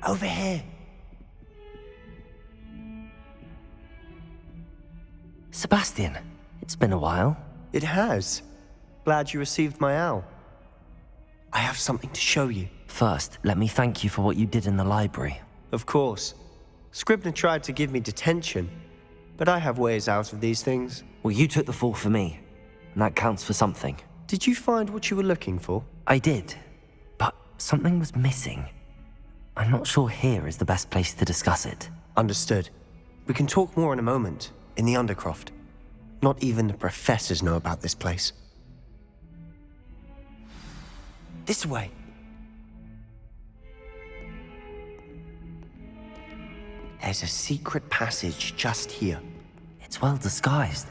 Over here. Sebastian, it's been a while. It has. Glad you received my owl. I have something to show you. First, let me thank you for what you did in the library. Of course. Scribner tried to give me detention, but I have ways out of these things. Well, you took the fall for me, and that counts for something. Did you find what you were looking for? I did, but something was missing. I'm not sure here is the best place to discuss it. Understood. We can talk more in a moment, in the Undercroft. Not even the professors know about this place. This way. There's a secret passage just here. It's well disguised.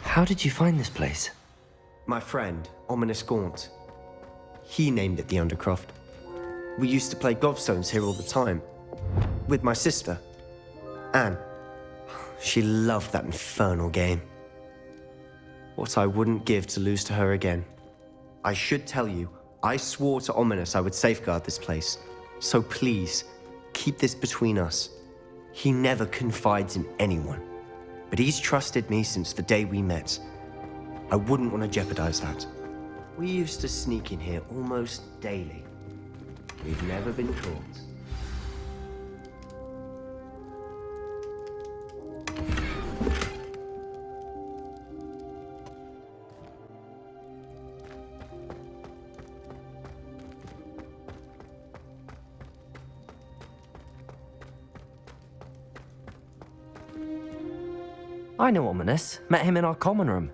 How did you find this place? My friend, Ominous Gaunt. He named it the Undercroft. We used to play gobstones here all the time. With my sister, Anne. She loved that infernal game. What I wouldn't give to lose to her again. I should tell you, I swore to Ominous I would safeguard this place. So please, keep this between us. He never confides in anyone. But he's trusted me since the day we met. I wouldn't want to jeopardize that. We used to sneak in here almost daily. We've never been caught. I know Ominous. Met him in our common room.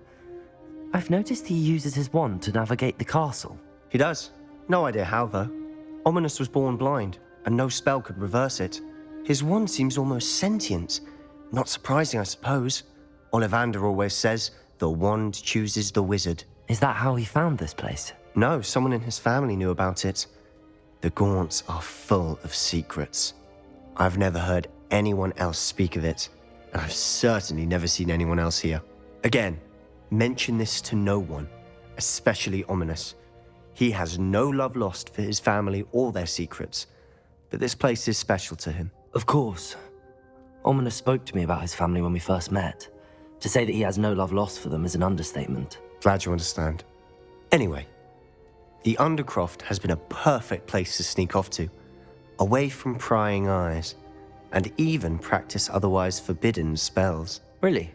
I've noticed he uses his wand to navigate the castle. He does. No idea how, though. Ominous was born blind, and no spell could reverse it. His wand seems almost sentient. Not surprising, I suppose. Ollivander always says, the wand chooses the wizard. Is that how he found this place? No, someone in his family knew about it. The Gaunts are full of secrets. I've never heard anyone else speak of it, and I've certainly never seen anyone else here. Again, mention this to no one, especially Ominous. He has no love lost for his family or their secrets, but this place is special to him. Of course. Ominous spoke to me about his family when we first met. To say that he has no love lost for them is an understatement. Glad you understand. Anyway, the Undercroft has been a perfect place to sneak off to, away from prying eyes, and even practice otherwise forbidden spells. Really?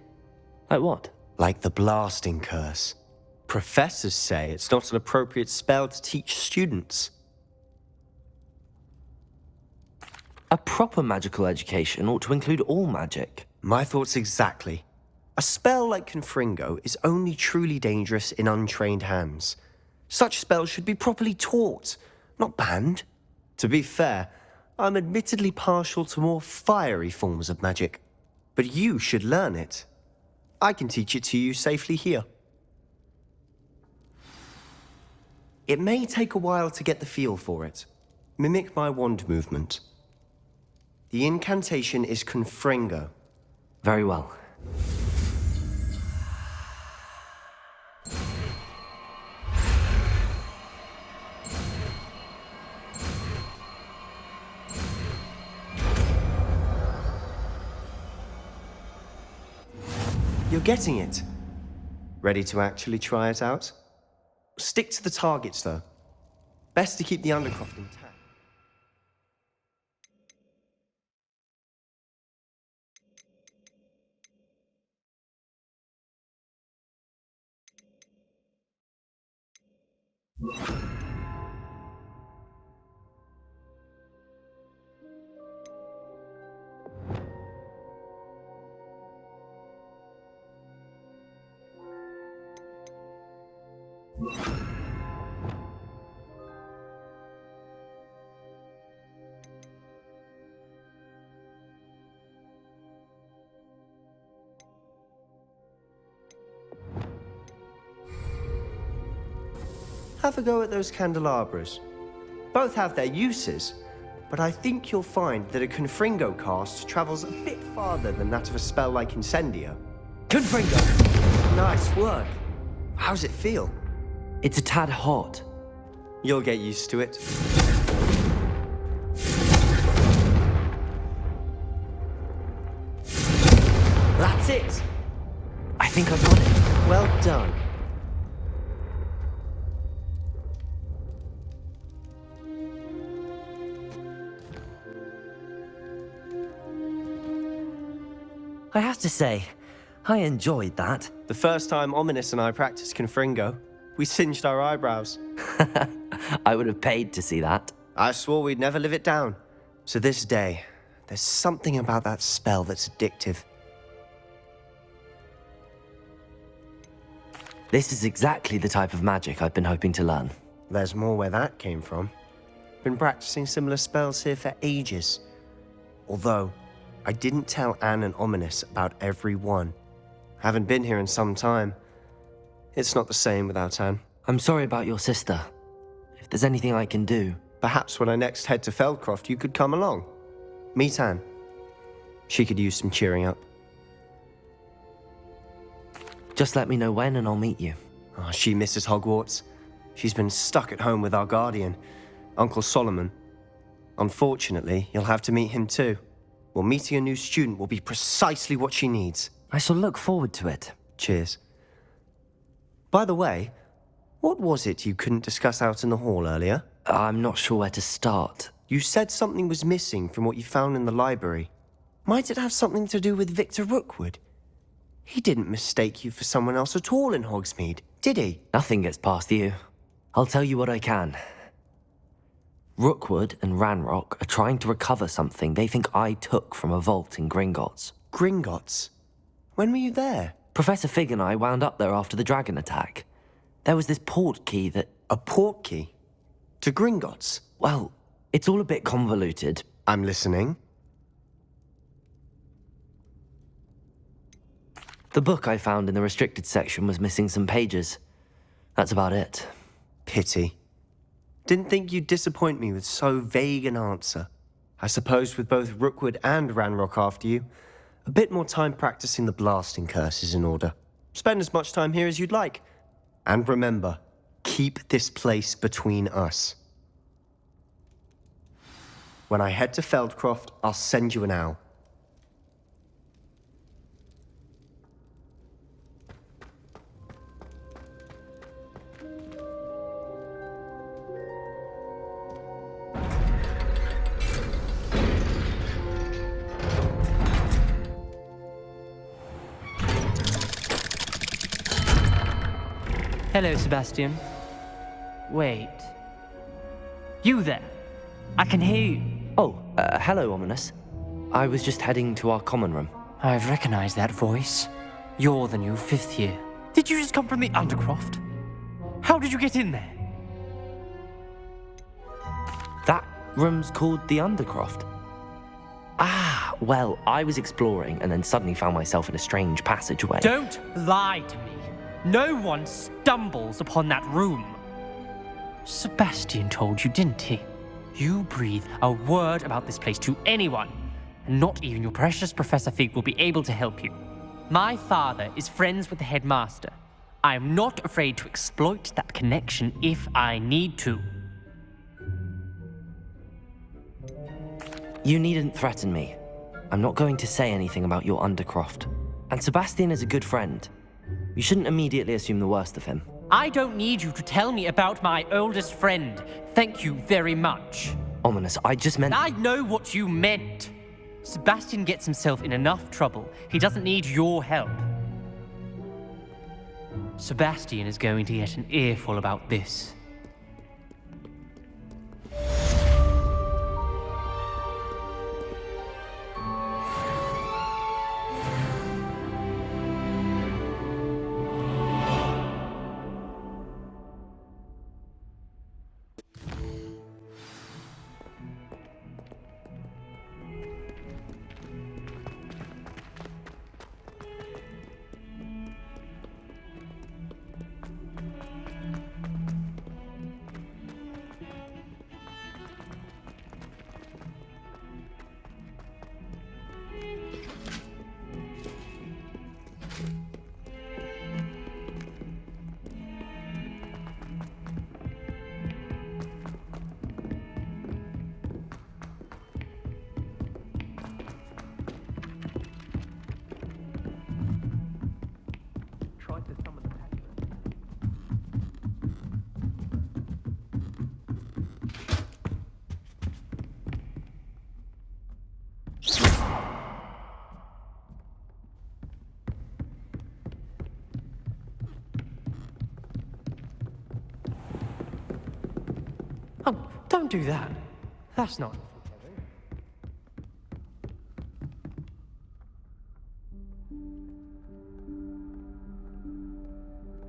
Like what? Like the blasting curse. Professors say it's not an appropriate spell to teach students. A proper magical education ought to include all magic. My thoughts exactly. A spell like Confringo is only truly dangerous in untrained hands. Such spells should be properly taught, not banned. To be fair, I'm admittedly partial to more fiery forms of magic, but you should learn it. I can teach it to you safely here. It may take a while to get the feel for it. Mimic my wand movement. The incantation is Confringo. Very well. You're getting it. Ready to actually try it out? Stick to the targets, though. Best to keep the Undercroft intact. Have a go at those candelabras. Both have their uses, but I think you'll find that a Confringo cast travels a bit farther than that of a spell like Incendio. Confringo! Nice work. How's it feel? It's a tad hot. You'll get used to it. That's it! I think I've got it. Well done. I have to say, I enjoyed that. The first time Ominous and I practiced Confringo, we singed our eyebrows. I would have paid to see that. I swore we'd never live it down. To this day, there's something about that spell that's addictive. This is exactly the type of magic I've been hoping to learn. There's more where that came from. Been practicing similar spells here for ages. Although, I didn't tell Anne and Ominous about every one. Haven't been here in some time. It's not the same without Anne. I'm sorry about your sister. If there's anything I can do... Perhaps when I next head to Feldcroft, you could come along. Meet Anne. She could use some cheering up. Just let me know when and I'll meet you. Oh, she misses Hogwarts. She's been stuck at home with our guardian, Uncle Solomon. Unfortunately, you'll have to meet him too. Well, meeting a new student will be precisely what she needs. I shall look forward to it. Cheers. By the way, what was it you couldn't discuss out in the hall earlier? I'm not sure where to start. You said something was missing from what you found in the library. Might it have something to do with Victor Rookwood? He didn't mistake you for someone else at all in Hogsmeade, did he? Nothing gets past you. I'll tell you what I can. Rookwood and Ranrock are trying to recover something they think I took from a vault in Gringotts. Gringotts? When were you there? Professor Fig and I wound up there after the dragon attack. There was this port key that... A port key? To Gringotts? Well, it's all a bit convoluted. I'm listening. The book I found in the restricted section was missing some pages. That's about it. Pity. Didn't think you'd disappoint me with so vague an answer. I suppose with both Rookwood and Ranrock after you, a bit more time practicing the blasting curse is in order. Spend as much time here as you'd like. And remember, keep this place between us. When I head to Feldcroft, I'll send you an owl. Hello, Sebastian. Wait. You there? I can hear you. Oh, hello, Ominous. I was just heading to our common room. I've recognized that voice. You're the new 5th year. Did you just come from the Undercroft? How did you get in there? That room's called the Undercroft. Ah, well, I was exploring and then suddenly found myself in a strange passageway. Don't lie to me. No one stumbles upon that room. Sebastian told you, didn't he? You breathe a word about this place to anyone, and not even your precious Professor Fig will be able to help you. My father is friends with the headmaster. I am not afraid to exploit that connection if I need to. You needn't threaten me. I'm not going to say anything about your Undercroft. And Sebastian is a good friend. You shouldn't immediately assume the worst of him. I don't need you to tell me about my oldest friend. Thank you very much. Ominous, I just meant... I know what you meant. Sebastian gets himself in enough trouble. He doesn't need your help. Sebastian is going to get an earful about this. Don't do that. That's not...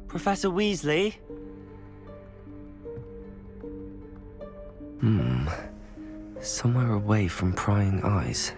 Professor Weasley? Somewhere away from prying eyes.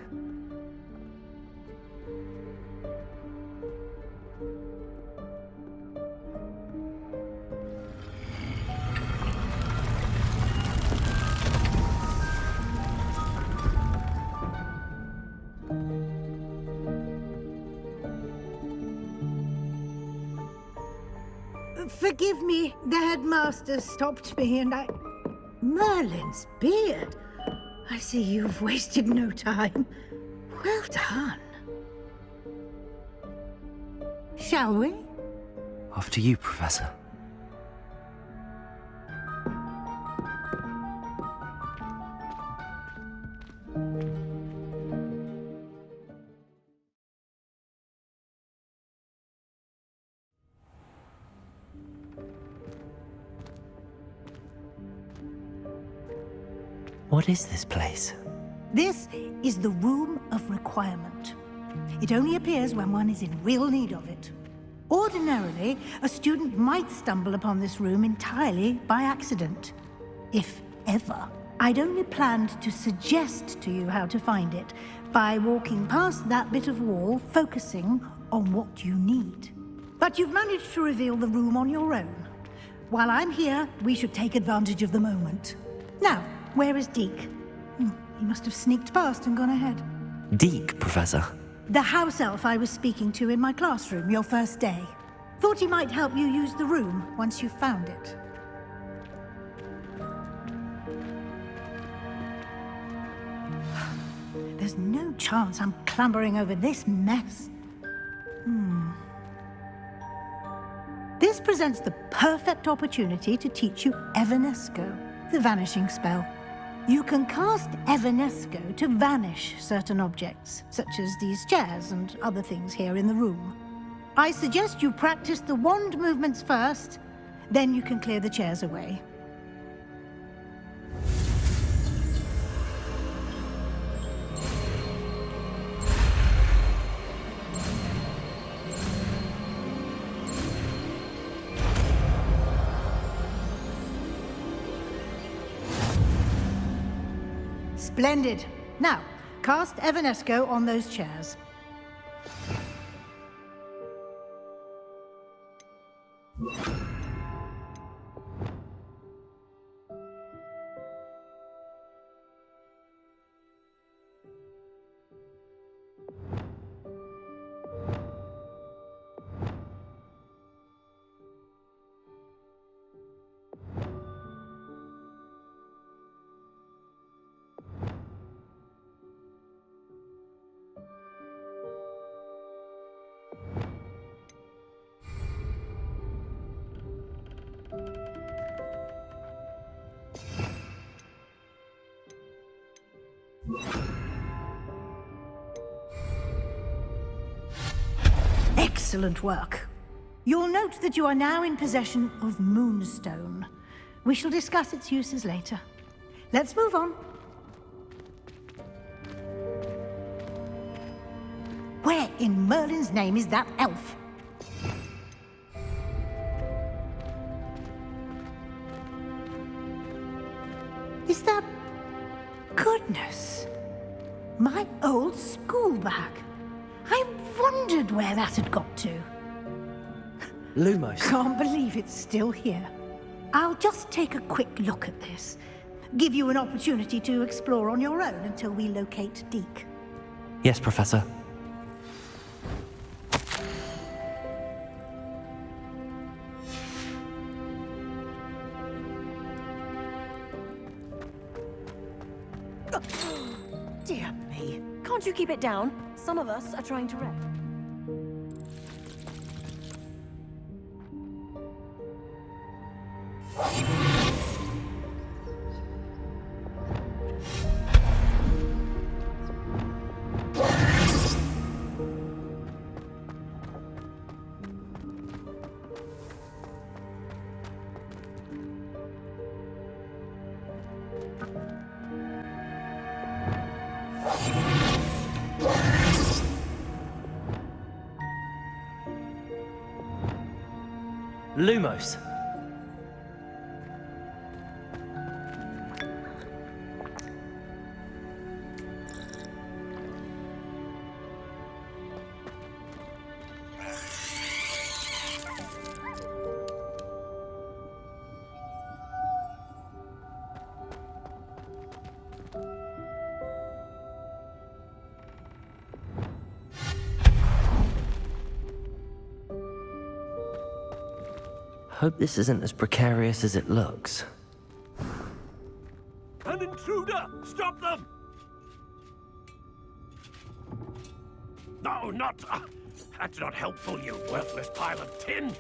Forgive me, the headmaster stopped me and I... Merlin's beard. I see you've wasted no time. Well done. Shall we? After you, Professor. What is this place? This is the Room of Requirement. It only appears when one is in real need of it. Ordinarily, a student might stumble upon this room entirely by accident. If ever. I'd only planned to suggest to you how to find it by walking past that bit of wall, focusing on what you need. But you've managed to reveal the room on your own. While I'm here, we should take advantage of the moment. Now, where is Deke? He must have sneaked past and gone ahead. Deke, Professor. The house elf I was speaking to in my classroom your first day. Thought he might help you use the room once you found it. There's no chance I'm clambering over this mess. This presents the perfect opportunity to teach you Evanesco, the vanishing spell. You can cast Evanesco to vanish certain objects, such as these chairs and other things here in the room. I suggest you practice the wand movements first, then you can clear the chairs away. Splendid. Now, cast Evanesco on those chairs. Excellent work. You'll note that you are now in possession of Moonstone. We shall discuss its uses later. Let's move on. Where in Merlin's name is that elf? Is that... Goodness! My old school bag. I wondered where that had got to. Lumos. Can't believe it's still here. I'll just take a quick look at this. Give you an opportunity to explore on your own until we locate Deke. Yes, Professor. Dear me. Can't you keep it down? Some of us are trying to rest. Lumos. Hope this isn't as precarious as it looks. An intruder! Stop them! No, not... that's not helpful, you worthless pile of tin!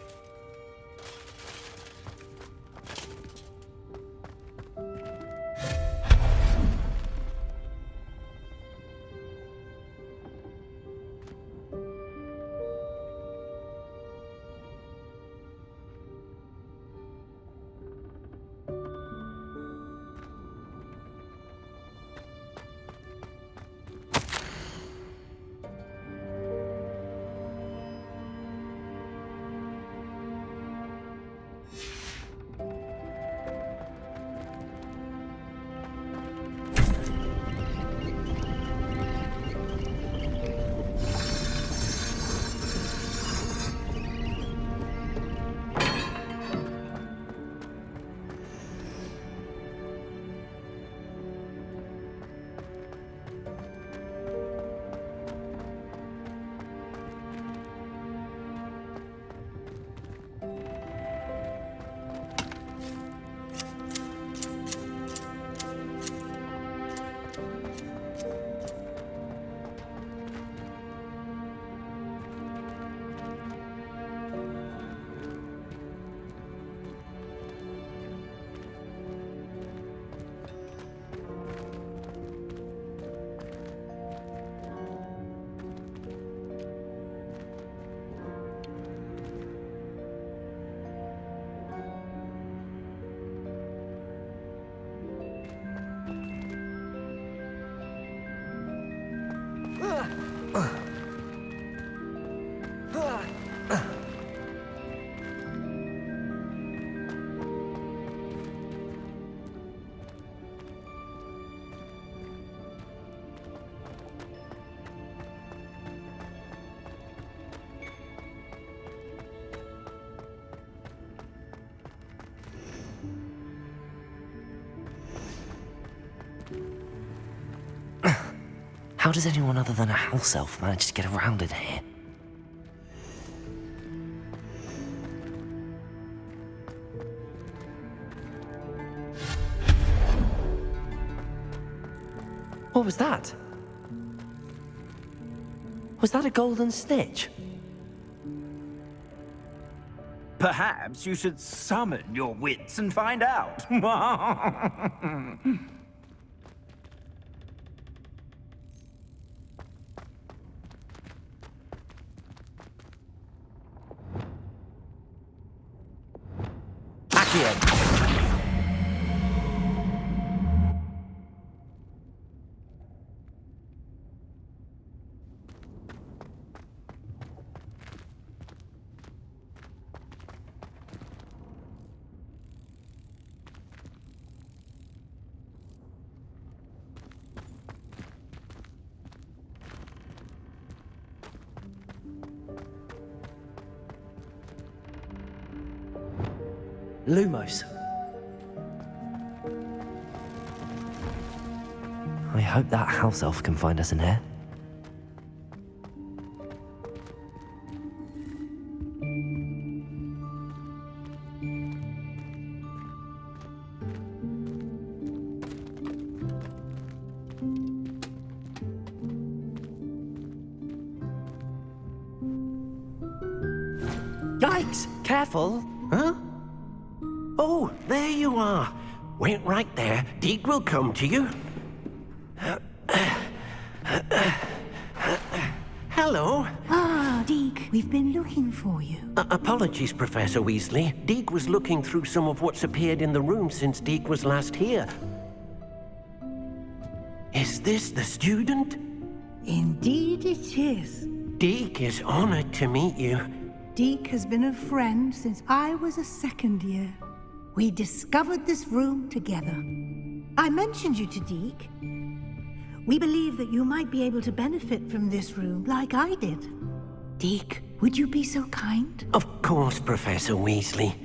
How does anyone other than a house elf manage to get around in here? What was that? Was that a golden snitch? Perhaps you should summon your wits and find out. Lumos. I hope that house elf can find us in here. Yikes! Careful! Huh? Oh, there you are. Wait right there. Deke will come to you. Hello. Ah, Deke, we've been looking for you. Apologies, Professor Weasley. Deke was looking through some of what's appeared in the room since Deke was last here. Is this the student? Indeed it is. Deke is honored to meet you. Deke has been a friend since I was a second year. We discovered this room together. I mentioned you to Deke. We believe that you might be able to benefit from this room like I did. Deke, would you be so kind? Of course, Professor Weasley.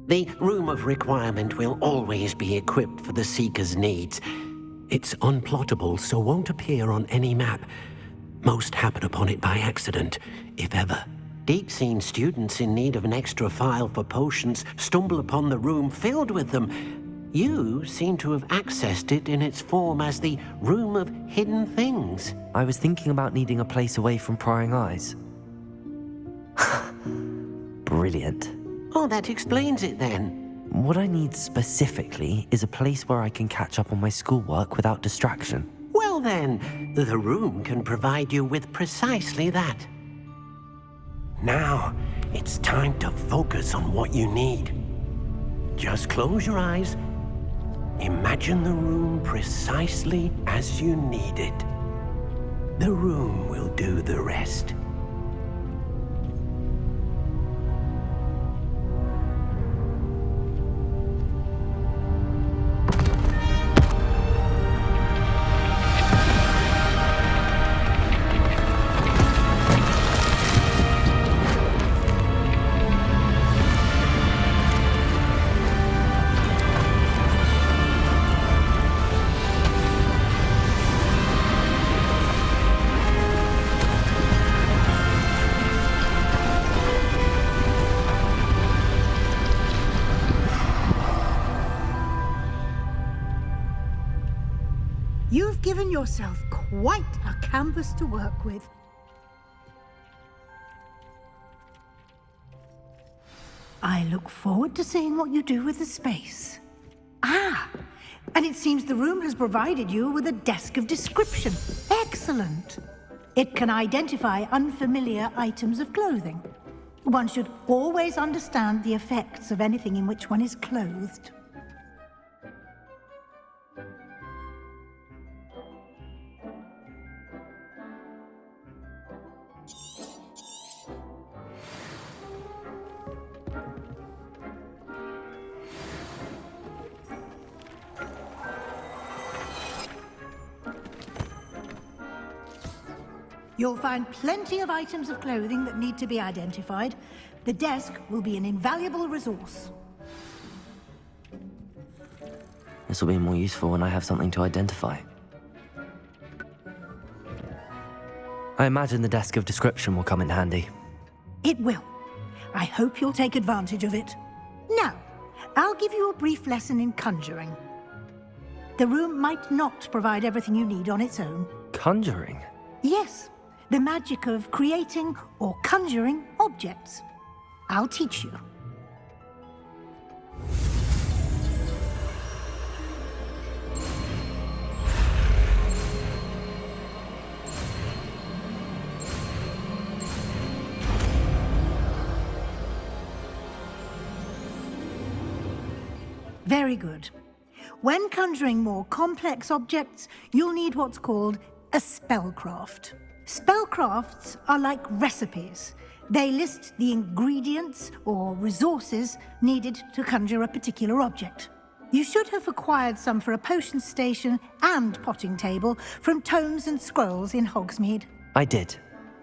The Room of Requirement will always be equipped for the Seeker's needs. It's unplottable, so won't appear on any map. Most happen upon it by accident, if ever. Deke's seen students in need of an extra file for potions stumble upon the room filled with them. You seem to have accessed it in its form as the Room of Hidden Things. I was thinking about needing a place away from prying eyes. Brilliant. Oh, that explains it then. What I need specifically is a place where I can catch up on my schoolwork without distraction. Well then, the room can provide you with precisely that. Now, it's time to focus on what you need. Just close your eyes. Imagine the room precisely as you need it. The room will do the rest. You've given yourself quite a canvas to work with. I look forward to seeing what you do with the space. Ah, and it seems the room has provided you with a desk of description. Excellent. It can identify unfamiliar items of clothing. One should always understand the effects of anything in which one is clothed. You'll find plenty of items of clothing that need to be identified. The desk will be an invaluable resource. This will be more useful when I have something to identify. I imagine the desk of description will come in handy. It will. I hope you'll take advantage of it. Now, I'll give you a brief lesson in conjuring. The room might not provide everything you need on its own. Conjuring? Yes, the magic of creating or conjuring objects. I'll teach you. Very good. When conjuring more complex objects, you'll need what's called a spellcraft. Spellcrafts are like recipes. They list the ingredients or resources needed to conjure a particular object. You should have acquired some for a potion station and potting table from tomes and scrolls in Hogsmeade. I did.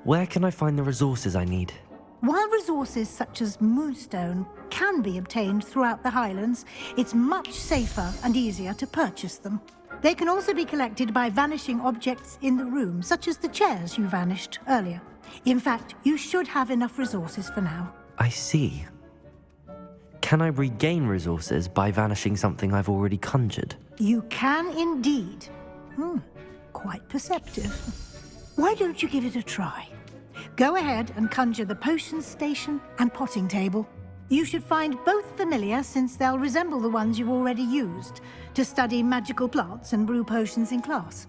Where can I find the resources I need? While resources such as moonstone can be obtained throughout the Highlands, it's much safer and easier to purchase them. They can also be collected by vanishing objects in the room, such as the chairs you vanished earlier. In fact, you should have enough resources for now. I see. Can I regain resources by vanishing something I've already conjured? You can indeed. Quite perceptive. Why don't you give it a try? Go ahead and conjure the potion station and potting table. You should find both familiar, since they'll resemble the ones you've already used to study magical plants and brew potions in class.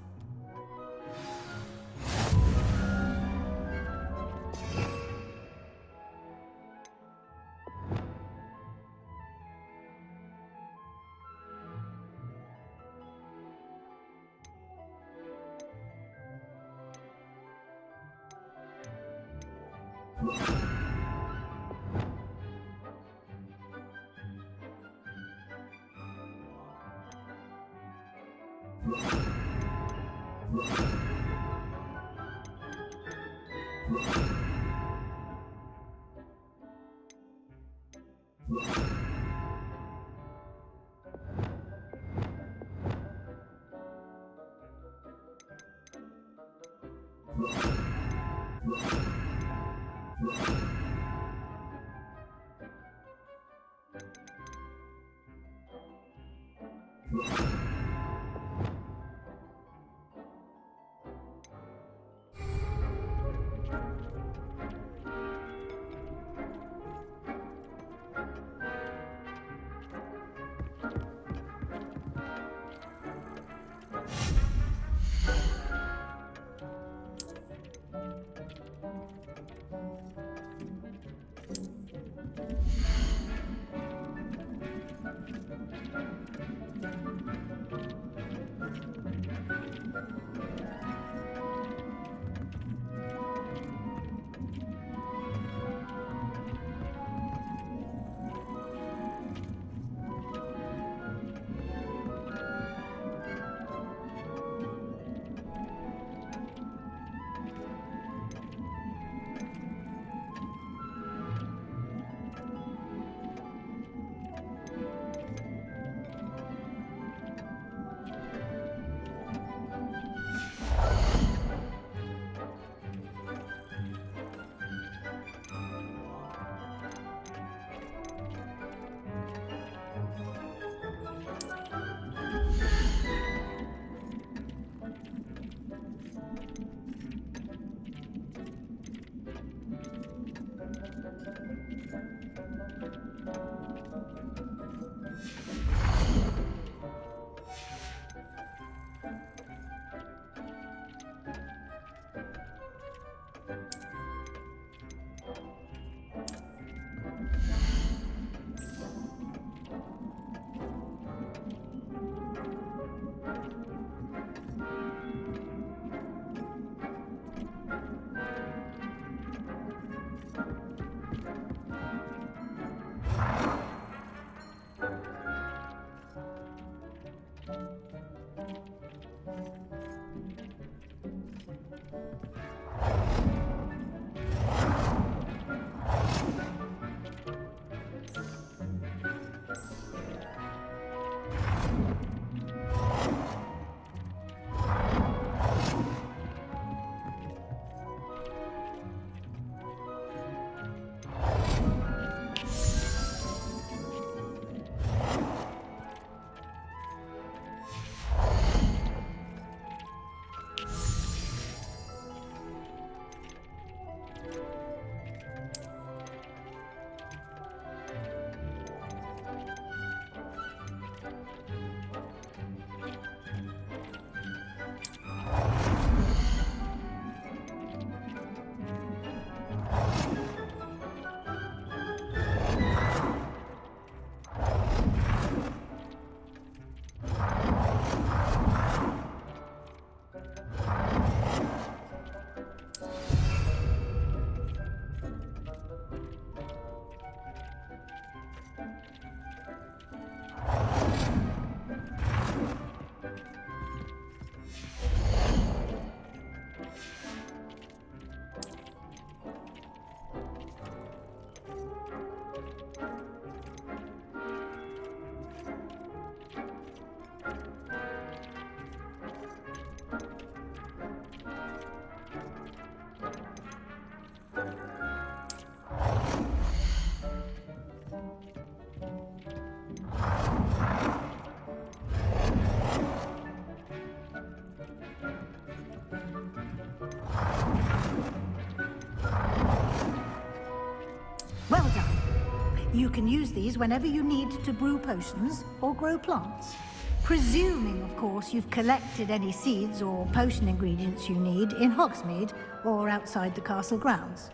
Well done. You can use these whenever you need to brew potions or grow plants. Presuming, of course, you've collected any seeds or potion ingredients you need in Hogsmeade or outside the castle grounds.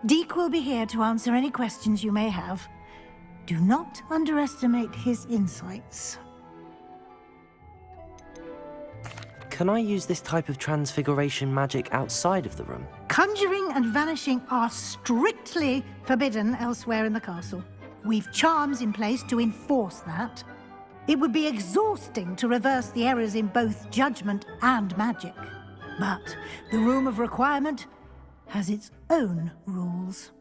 Deke will be here to answer any questions you may have. Do not underestimate his insights. Can I use this type of transfiguration magic outside of the room? Conjuring and vanishing are strictly forbidden elsewhere in the castle. We've charms in place to enforce that. It would be exhausting to reverse the errors in both judgment and magic. But the Room of Requirement has its own rules.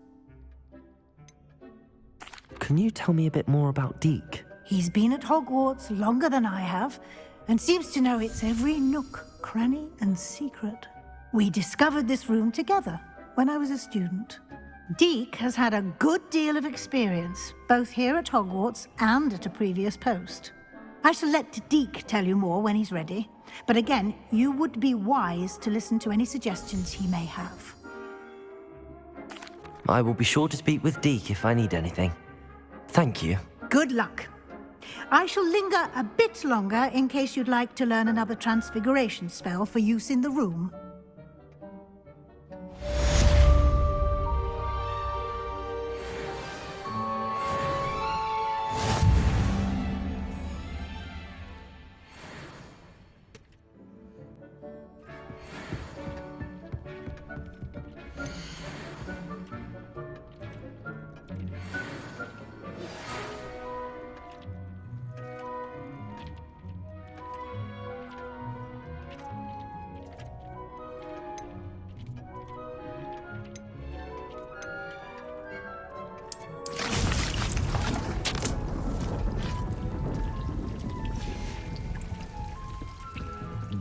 Can you tell me a bit more about Deke? He's been at Hogwarts longer than I have, and seems to know its every nook, cranny, and secret. We discovered this room together when I was a student. Deke has had a good deal of experience, both here at Hogwarts and at a previous post. I shall let Deke tell you more when he's ready, but again, you would be wise to listen to any suggestions he may have. I will be sure to speak with Deke if I need anything. Thank you. Good luck. I shall linger a bit longer in case you'd like to learn another transfiguration spell for use in the room.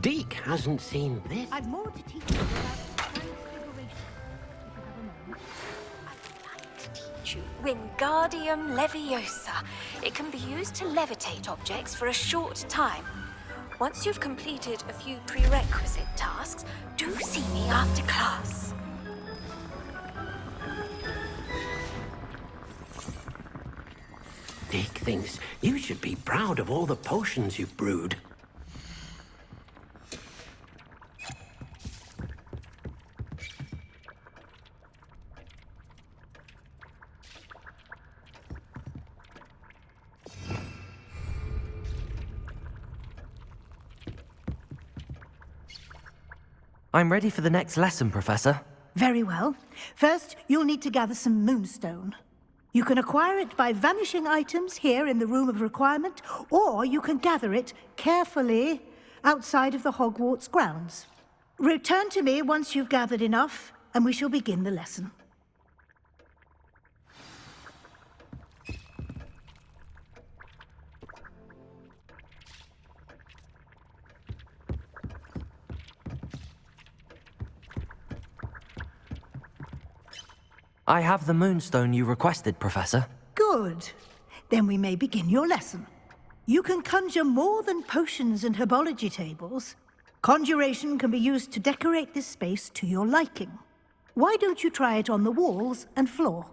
Deke hasn't seen this. I've more to teach you about transfiguration. If you have a moment. I'd like to teach you Wingardium Leviosa. It can be used to levitate objects for a short time. Once you've completed a few prerequisite tasks, do see me after class. Deke thinks you should be proud of all the potions you've brewed. I'm ready for the next lesson, Professor. Very well. First, you'll need to gather some moonstone. You can acquire it by vanishing items here in the Room of Requirement, or you can gather it carefully outside of the Hogwarts grounds. Return to me once you've gathered enough, and we shall begin the lesson. I have the moonstone you requested, Professor. Good. Then we may begin your lesson. You can conjure more than potions and herbology tables. Conjuration can be used to decorate this space to your liking. Why don't you try it on the walls and floor?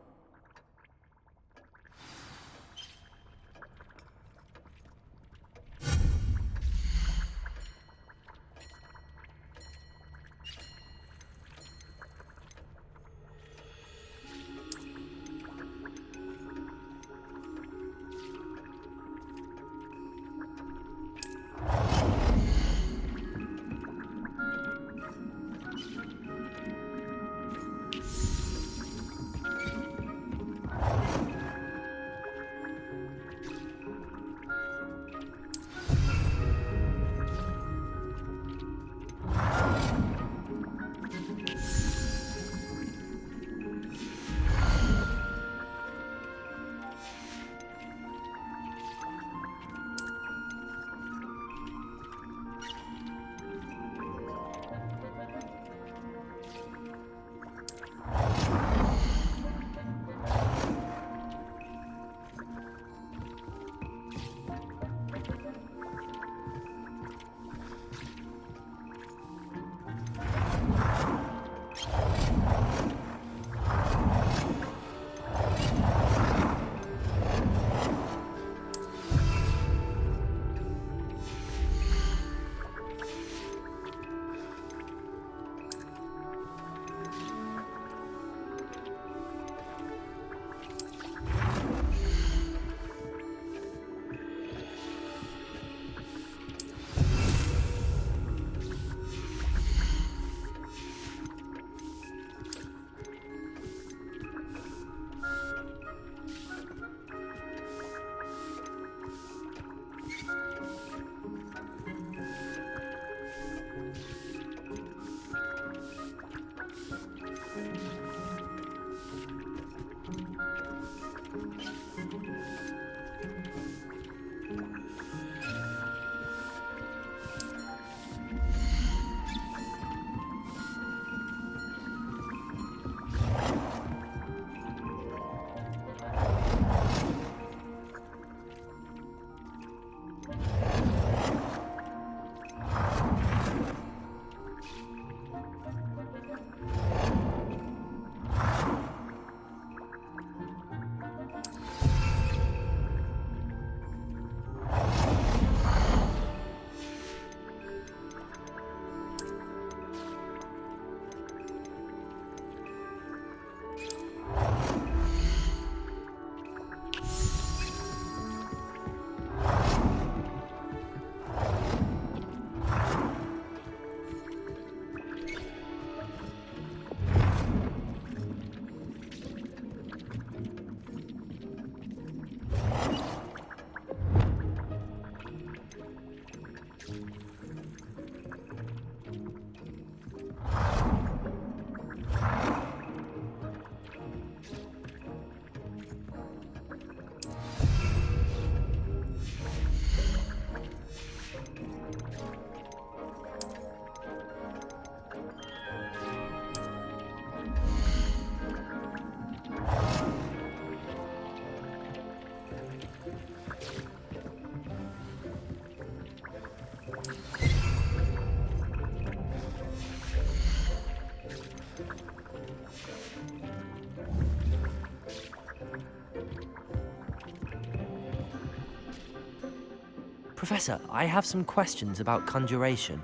Professor, I have some questions about conjuration.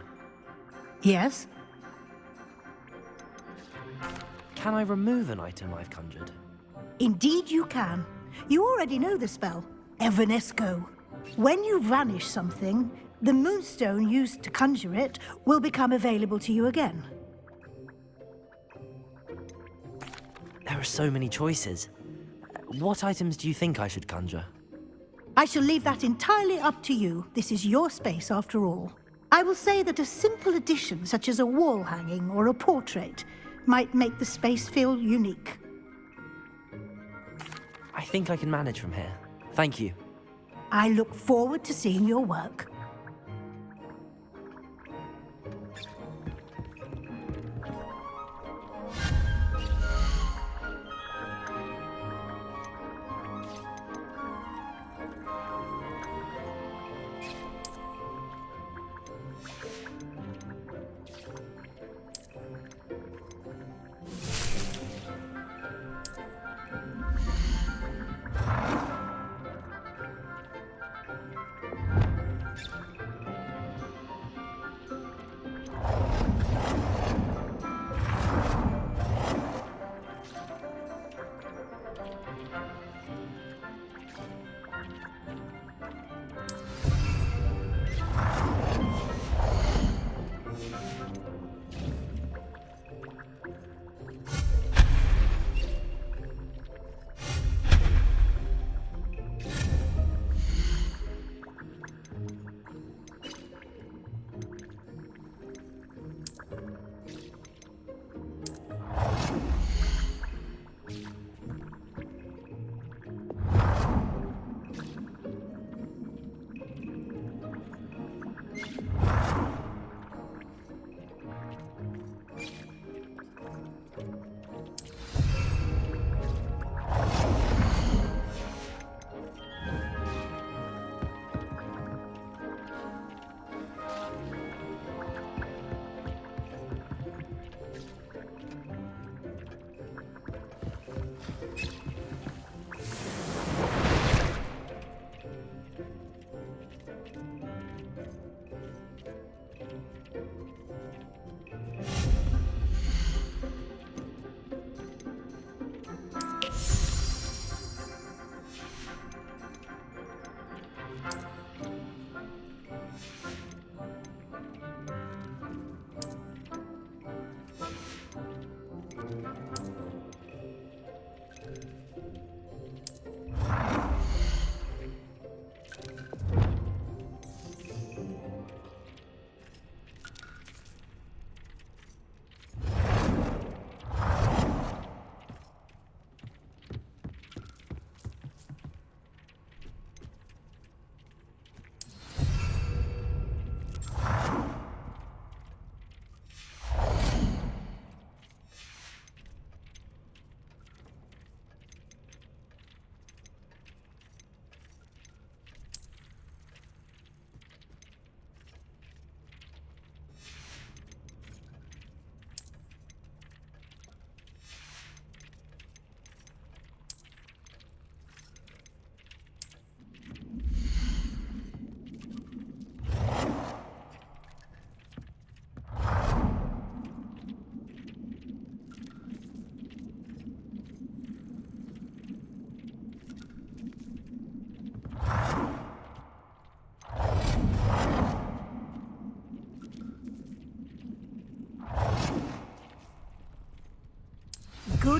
Yes? Can I remove an item I've conjured? Indeed you can. You already know the spell, Evanesco. When you vanish something, the moonstone used to conjure it will become available to you again. There are so many choices. What items do you think I should conjure? I shall leave that entirely up to you. This is your space after all. I will say that a simple addition such as a wall hanging or a portrait might make the space feel unique. I think I can manage from here. Thank you. I look forward to seeing your work.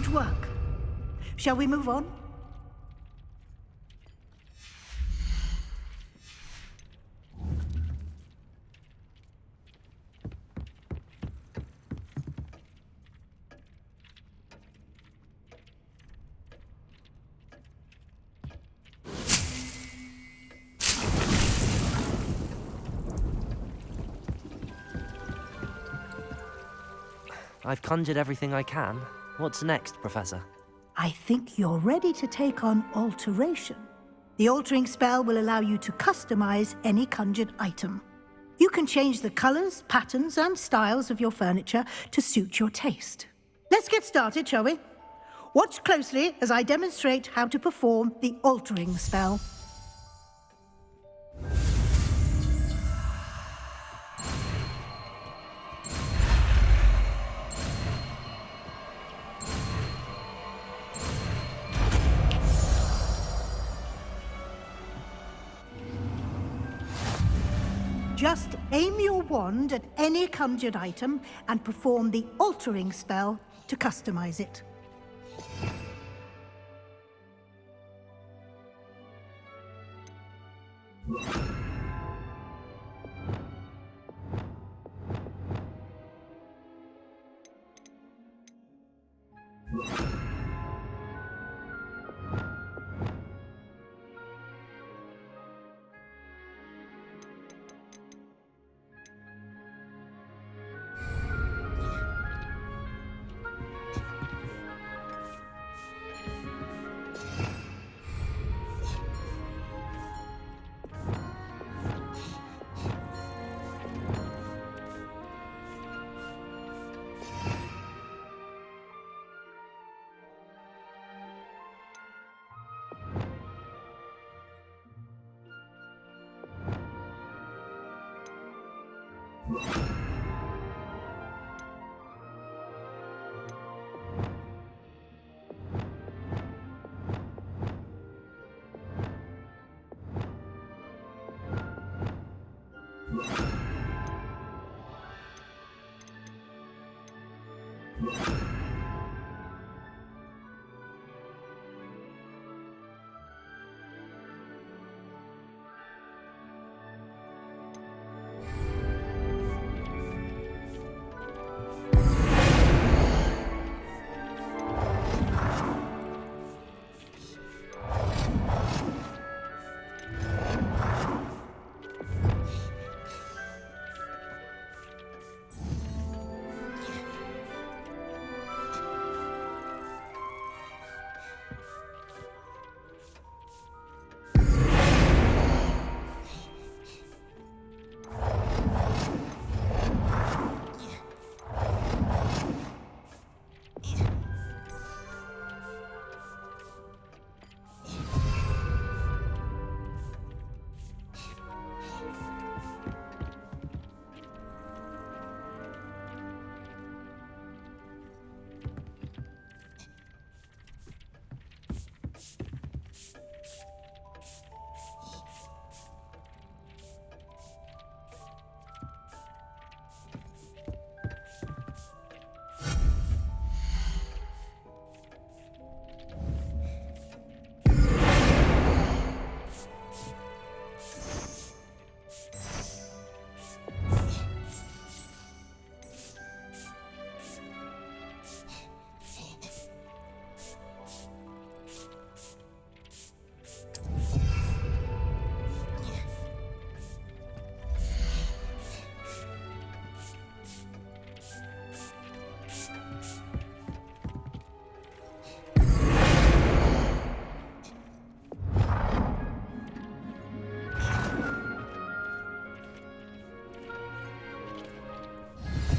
Good work. Shall we move on? I've conjured everything I can. What's next, Professor? I think you're ready to take on alteration. The altering spell will allow you to customize any conjured item. You can change the colors, patterns, and styles of your furniture to suit your taste. Let's get started, shall we? Watch closely as I demonstrate how to perform the altering spell. Just aim your wand at any conjured item and perform the altering spell to customize it.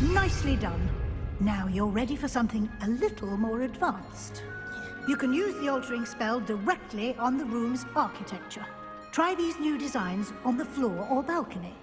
Nicely done. Now you're ready for something a little more advanced. You can use the altering spell directly on the room's architecture. Try these new designs on the floor or balcony.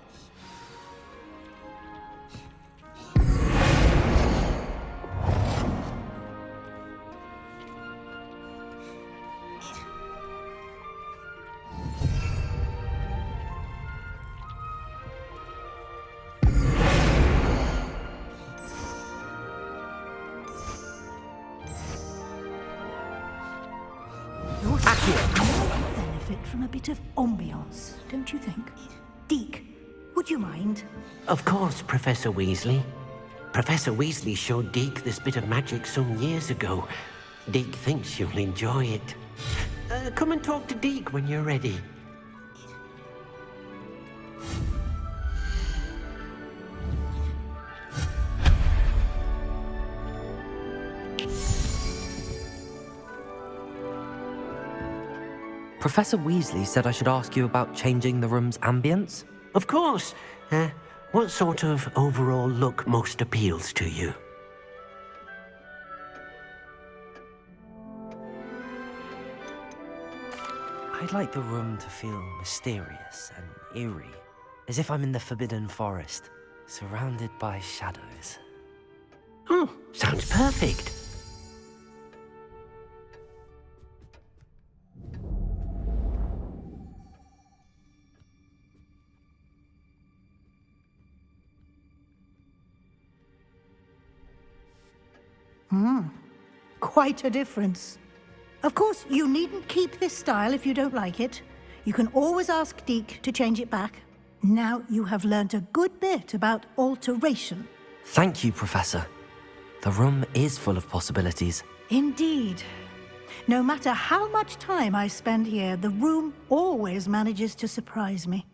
Your school might benefit from a bit of ambiance, don't you think? Deke, would you mind? Of course, Professor Weasley. Professor Weasley showed Deke this bit of magic some years ago. Deke thinks you'll enjoy it. Come and talk to Deke when you're ready. Professor Weasley said I should ask you about changing the room's ambience. Of course. What sort of overall look most appeals to you? I'd like the room to feel mysterious and eerie, as if I'm in the Forbidden Forest, surrounded by shadows. Oh, sounds perfect. Quite a difference. Of course, you needn't keep this style if you don't like it. You can always ask Deke to change it back. Now you have learnt a good bit about alteration. Thank you, Professor. The room is full of possibilities. Indeed. No matter how much time I spend here, the room always manages to surprise me.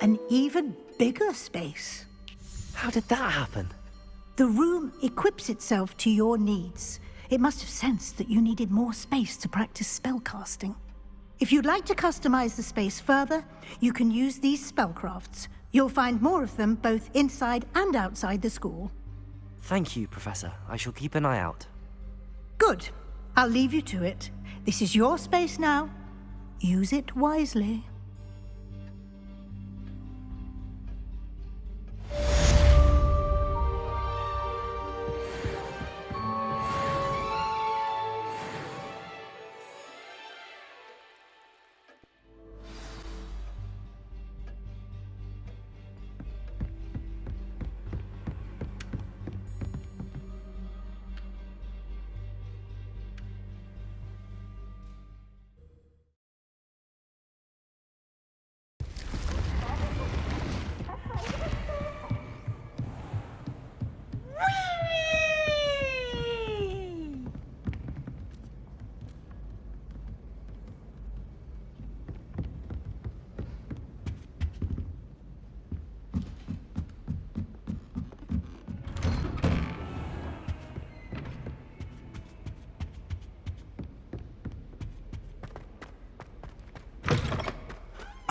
An even bigger space. How did that happen? The room equips itself to your needs. It must have sensed that you needed more space to practice spellcasting. If you'd like to customize the space further, you can use these spellcrafts. You'll find more of them both inside and outside the school. Thank you, Professor. I shall keep an eye out. Good. I'll leave you to it. This is your space now. Use it wisely.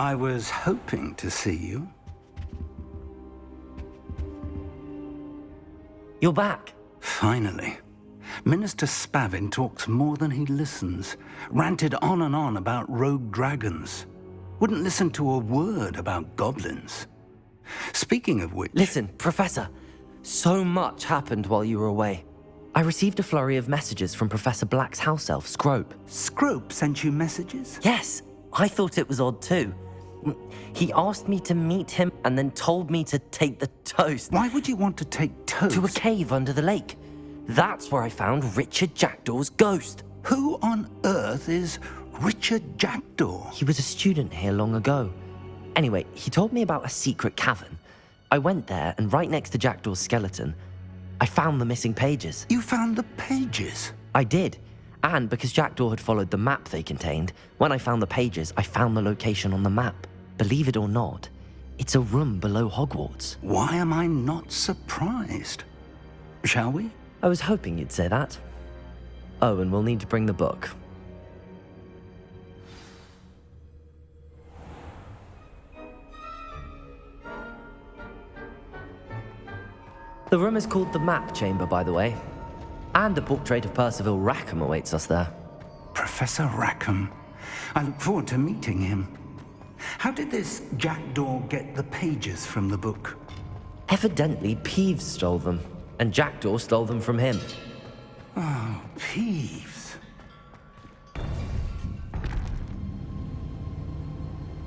I was hoping to see you. You're back. Finally. Minister Spavin talks more than he listens. Ranted on and on about rogue dragons. Wouldn't listen to a word about goblins. Speaking of which... Listen, Professor. So much happened while you were away. I received a flurry of messages from Professor Black's house elf, Scrope. Scrope sent you messages? Yes, I thought it was odd too. He asked me to meet him and then told me to take the toast. Why would you want to take toast? To a cave under the lake. That's where I found Richard Jackdaw's ghost. Who on earth is Richard Jackdaw? He was a student here long ago. Anyway, he told me about a secret cavern. I went there, and right next to Jackdaw's skeleton, I found the missing pages. You found the pages? I did. And because Jackdaw had followed the map they contained, when I found the pages, I found the location on the map. Believe it or not, it's a room below Hogwarts. Why am I not surprised? Shall we? I was hoping you'd say that. Oh, and we'll need to bring the book. The room is called the Map Chamber, by the way. And a portrait of Percival Rackham awaits us there. Professor Rackham. I look forward to meeting him. How did this jackdaw get the pages from the book? Evidently, Peeves stole them, and Jackdaw stole them from him. Oh, Peeves.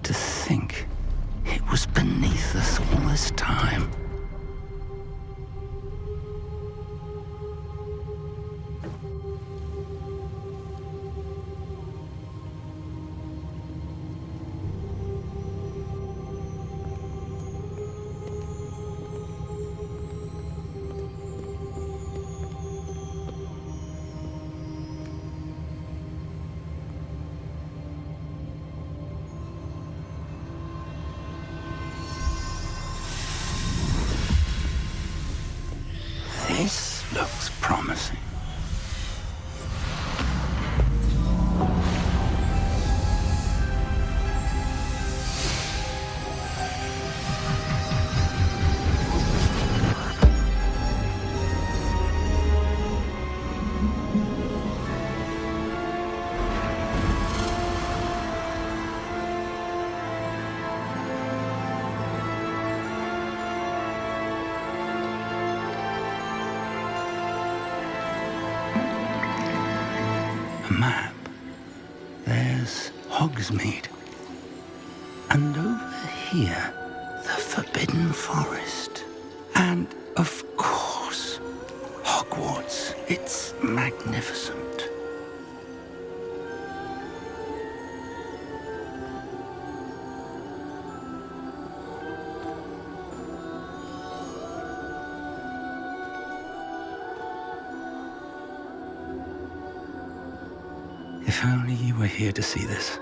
To think it was beneath us all this time. This looks promising. Map. There's Hogsmeade. And over here, the Forbidden Forest. And, of course, Hogwarts. It's magnificent. If only you were here to see this.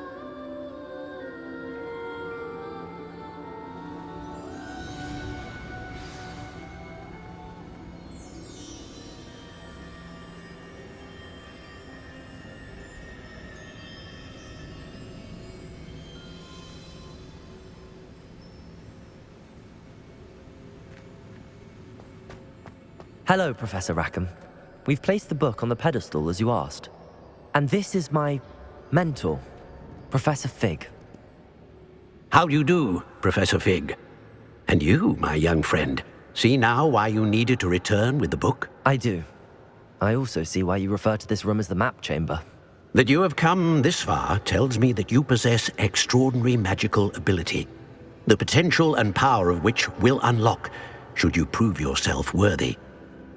Hello, Professor Rackham. We've placed the book on the pedestal as you asked. And this is my mentor, Professor Fig. How do you do, Professor Fig? And you, my young friend, see now why you needed to return with the book? I do. I also see why you refer to this room as the map chamber. That you have come this far tells me that you possess extraordinary magical ability, the potential and power of which will unlock should you prove yourself worthy.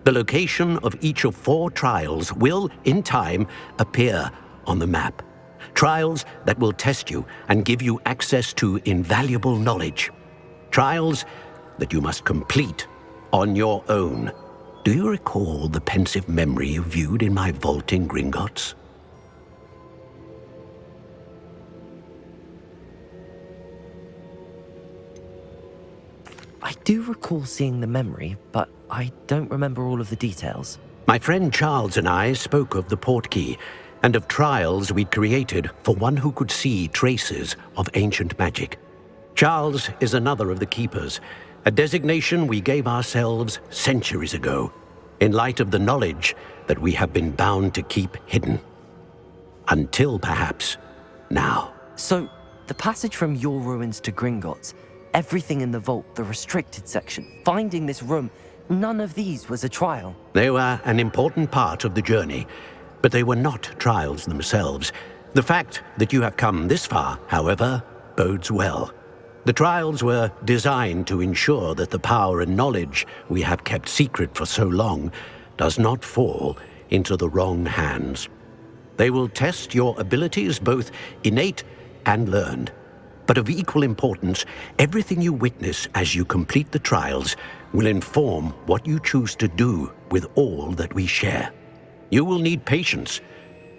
The location of each of 4 trials will, in time, appear on the map. Trials that will test you and give you access to invaluable knowledge. Trials that you must complete on your own. Do you recall the pensive memory you viewed in my vault in Gringotts? I do recall seeing the memory, but I don't remember all of the details. My friend Charles and I spoke of the portkey and of trials we'd created for one who could see traces of ancient magic. Charles is another of the keepers, a designation we gave ourselves centuries ago, in light of the knowledge that we have been bound to keep hidden. Until perhaps now. So, the passage from your ruins to Gringotts, everything in the vault, the restricted section, finding this room, none of these was a trial. They were an important part of the journey, but they were not trials themselves. The fact that you have come this far, however, bodes well. The trials were designed to ensure that the power and knowledge we have kept secret for so long does not fall into the wrong hands. They will test your abilities, both innate and learned. But of equal importance, everything you witness as you complete the trials will inform what you choose to do with all that we share. You will need patience.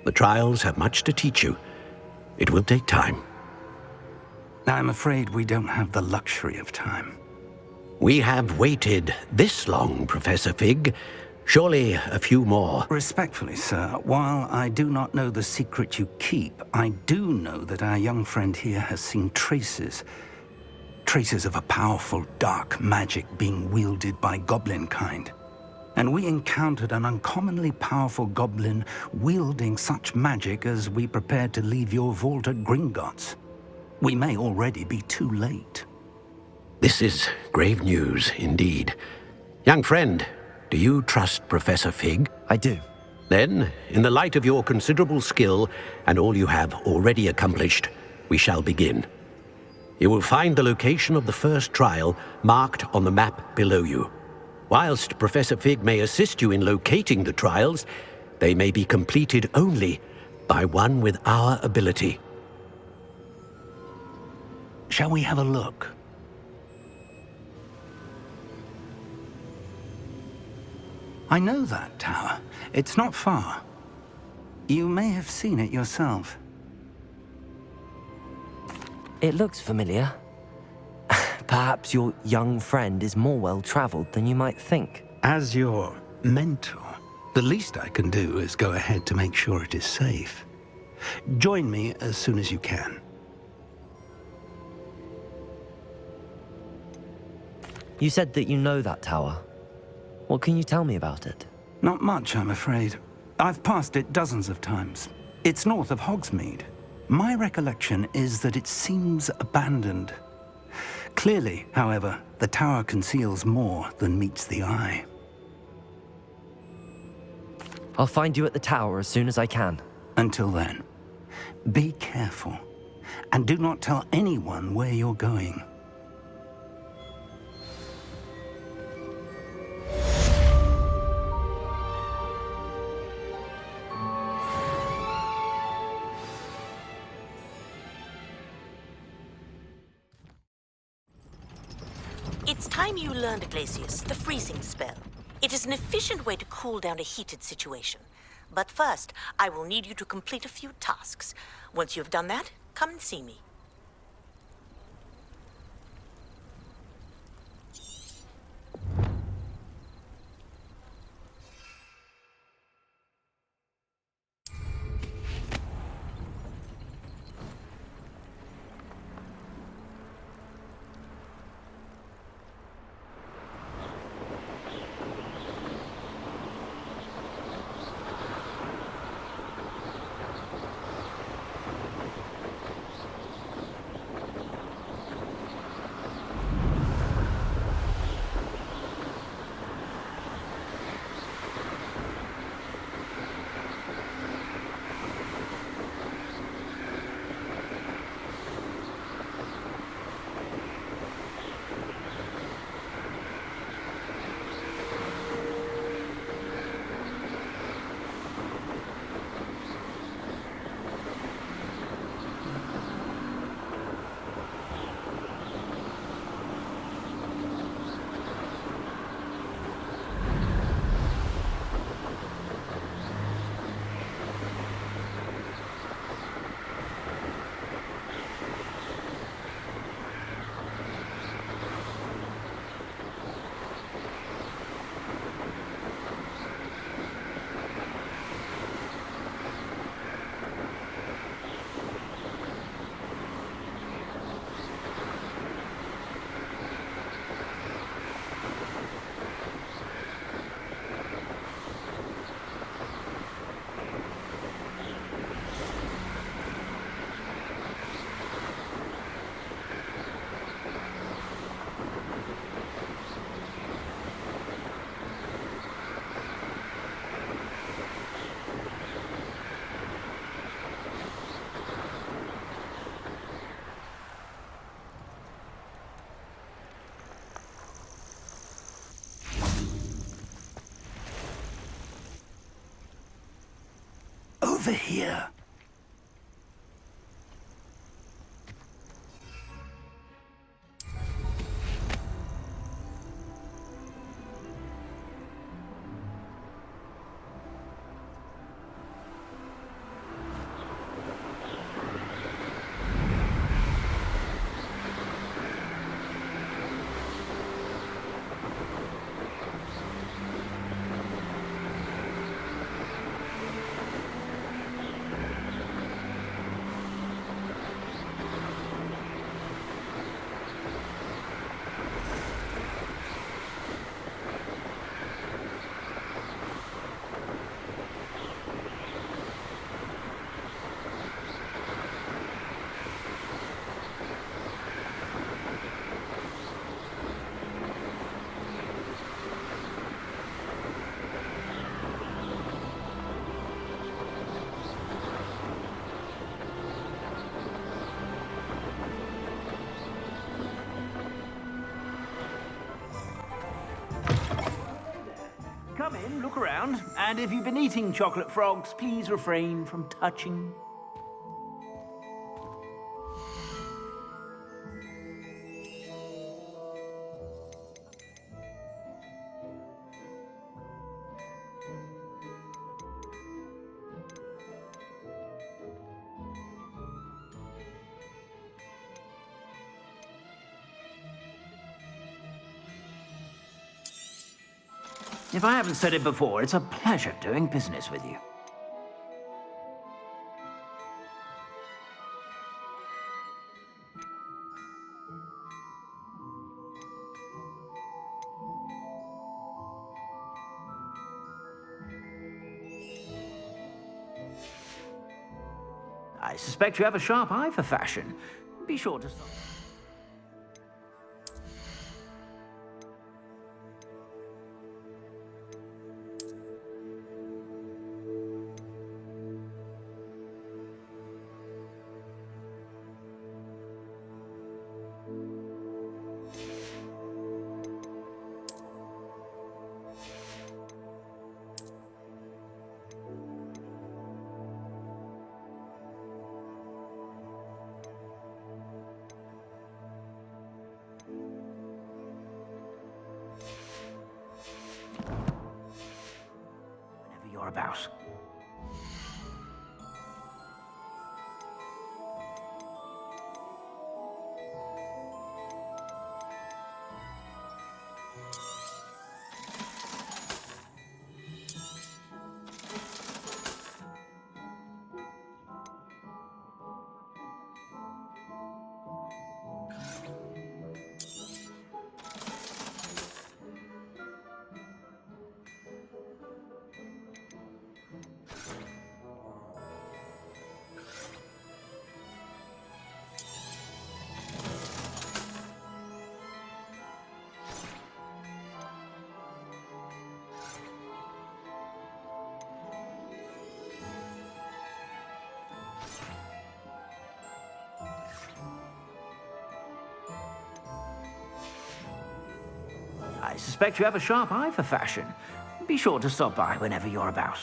The trials have much to teach you. It will take time. I'm afraid we don't have the luxury of time. We have waited this long, Professor Fig. Surely a few more. Respectfully, sir, while I do not know the secret you keep, I do know that our young friend here has seen traces of a powerful dark magic being wielded by goblin kind. and we encountered an uncommonly powerful goblin wielding such magic as we prepared to leave your vault at Gringotts. We may already be too late. This is grave news indeed. Young friend, do you trust Professor Fig? I do. Then, in the light of your considerable skill and all you have already accomplished, we shall begin. You will find the location of the first trial marked on the map below you. Whilst Professor Fig may assist you in locating the trials, they may be completed only by one with our ability. Shall we have a look? I know that tower. It's not far. You may have seen it yourself. It looks familiar. Perhaps your young friend is more well-traveled than you might think. As your mentor, the least I can do is go ahead to make sure it is safe. Join me as soon as you can. You said that you know that tower. What can you tell me about it? Not much, I'm afraid. I've passed it dozens of times. It's north of Hogsmeade. My recollection is that it seems abandoned. Clearly, however, the tower conceals more than meets the eye. I'll find you at the tower as soon as I can. Until then, be careful, and do not tell anyone where you're going. It's time you learned, Glacius, the freezing spell. It is an efficient way to cool down a heated situation. But first, I will need you to complete a few tasks. Once you have done that, come and see me. Over here. walk around, and if you've been eating chocolate frogs, please refrain from touching. If I haven't said it before, it's a pleasure doing business with you. I suspect you have a sharp eye for fashion. Be sure to stop. You're about. I suspect you have a sharp eye for fashion. Be sure to stop by whenever you're about.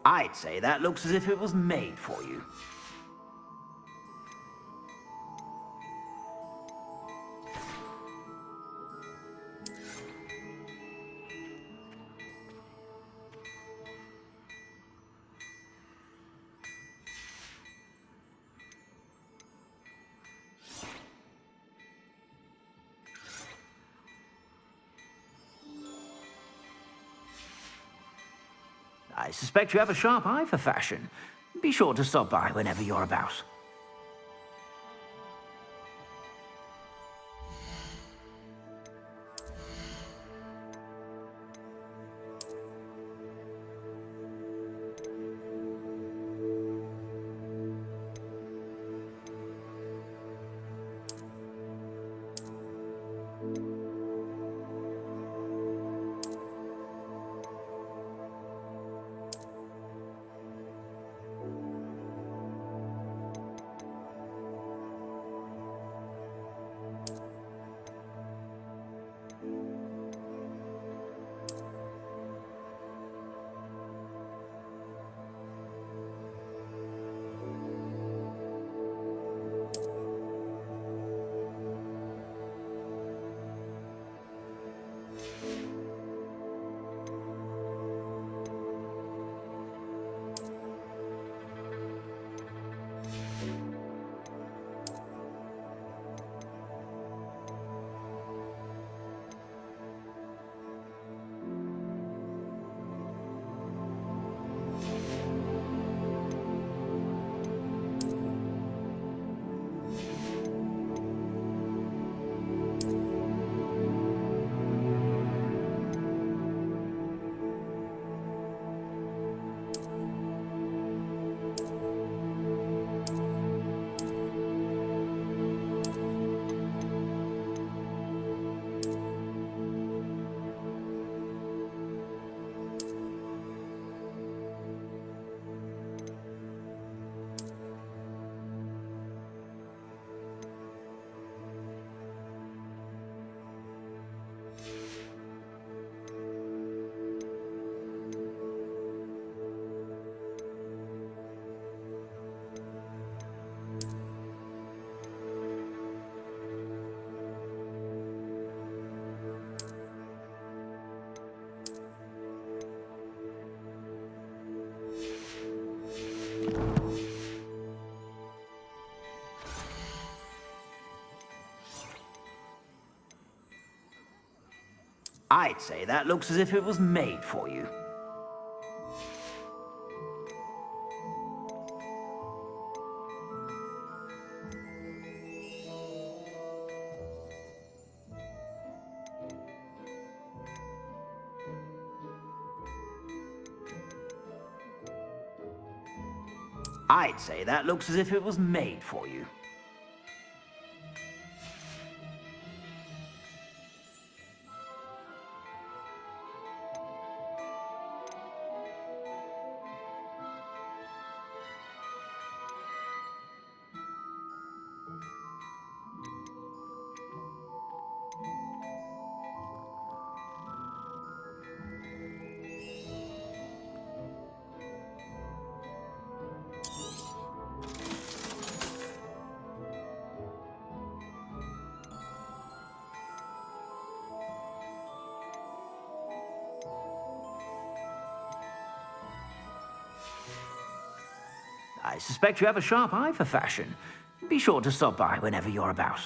I'd say that looks as if it was made for you. suspect you have a sharp eye for fashion. Be sure to stop by whenever you're about. I'd say that looks as if it was made for you. I'd say that looks as if it was made for you. I suspect you have a sharp eye for fashion. Be sure to stop by whenever you're about.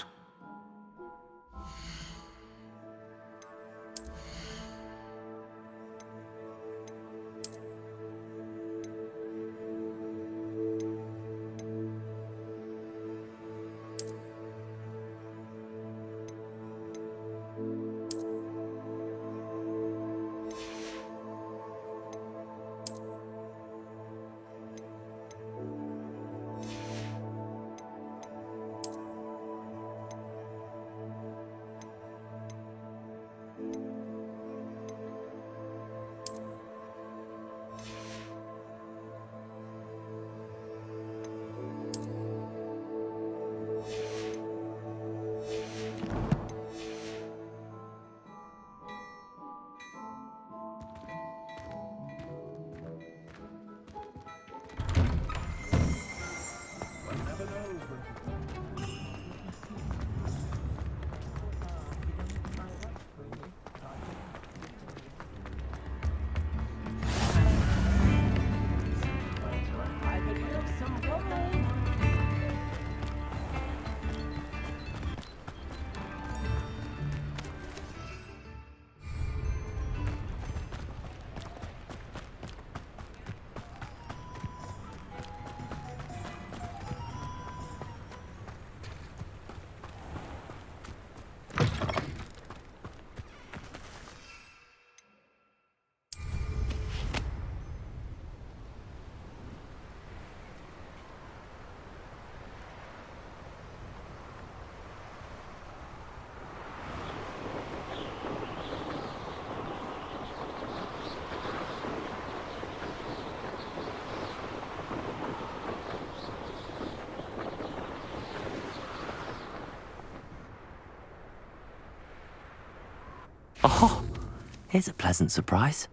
Oh, here's a pleasant surprise.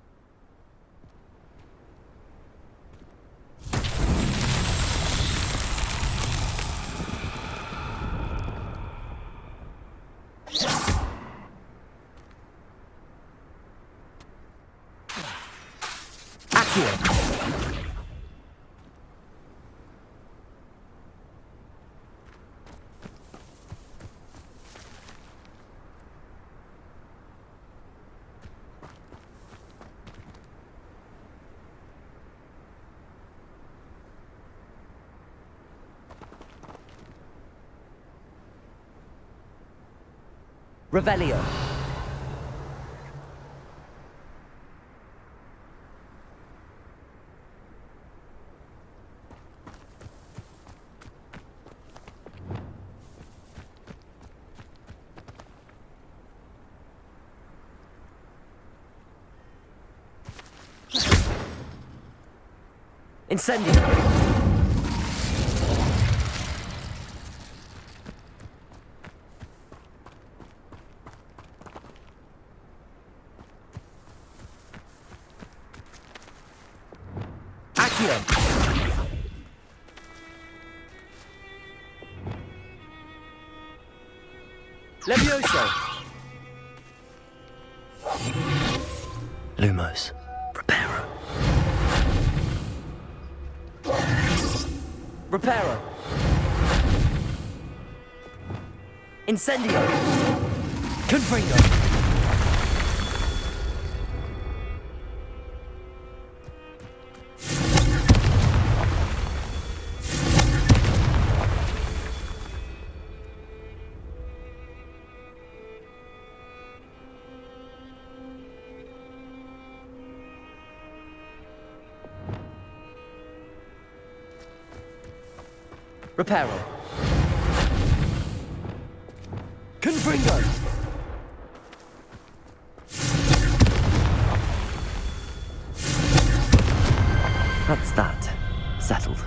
Revelio. Incendio. Levioso. Lumos. Reparo. Reparo. Incendio. Confringo. Reparo. Confringo. That's that. Settled.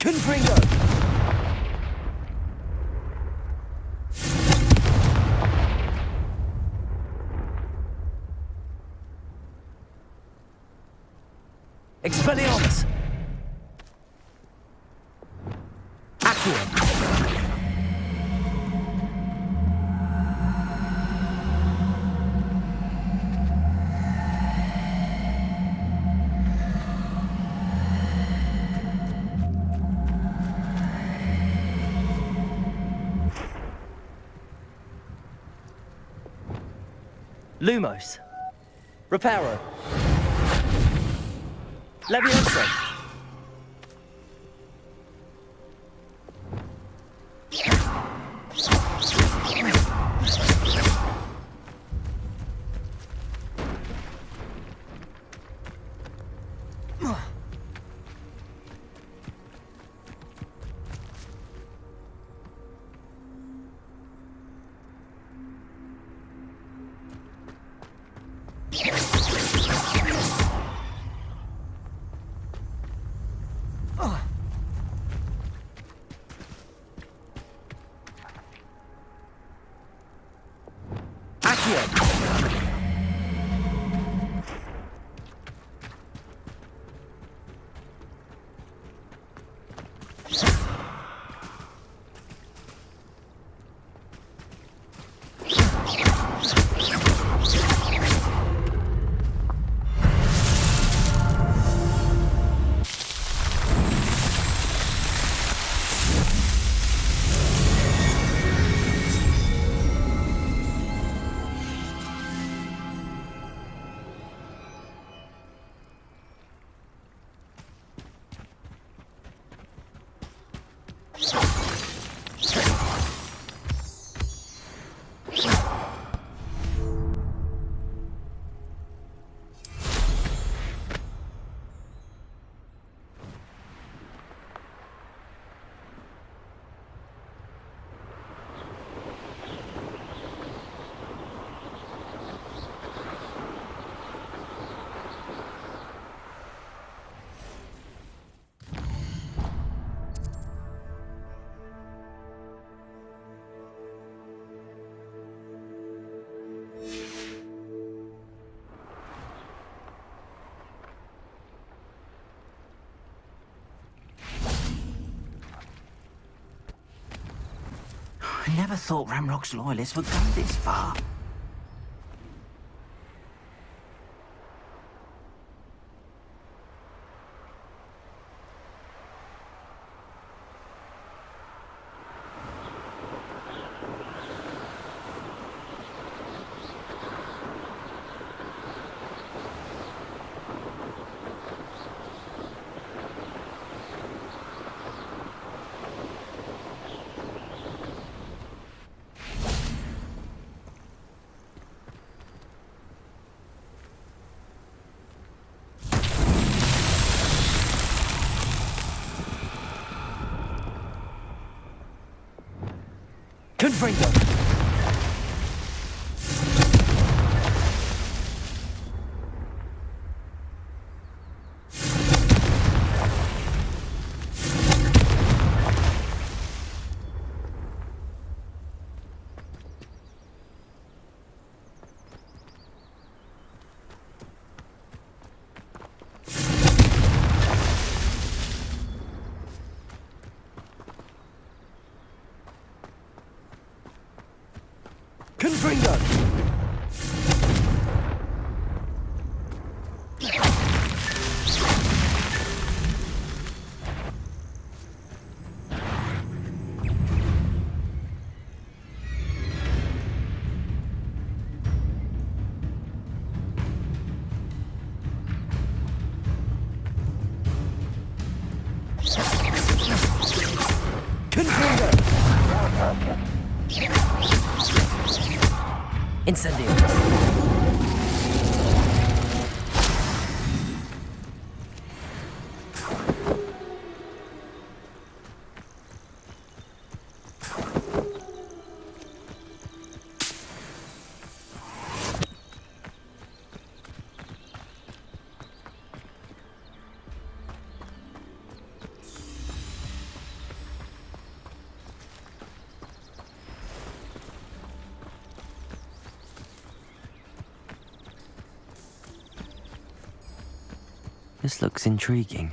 Confringo! Expelliarmus! Accio! Lumos. Reparo. Levioso. I never thought Ramrock's loyalists would go this far. Confringo! Confringo! Incendio. This looks intriguing.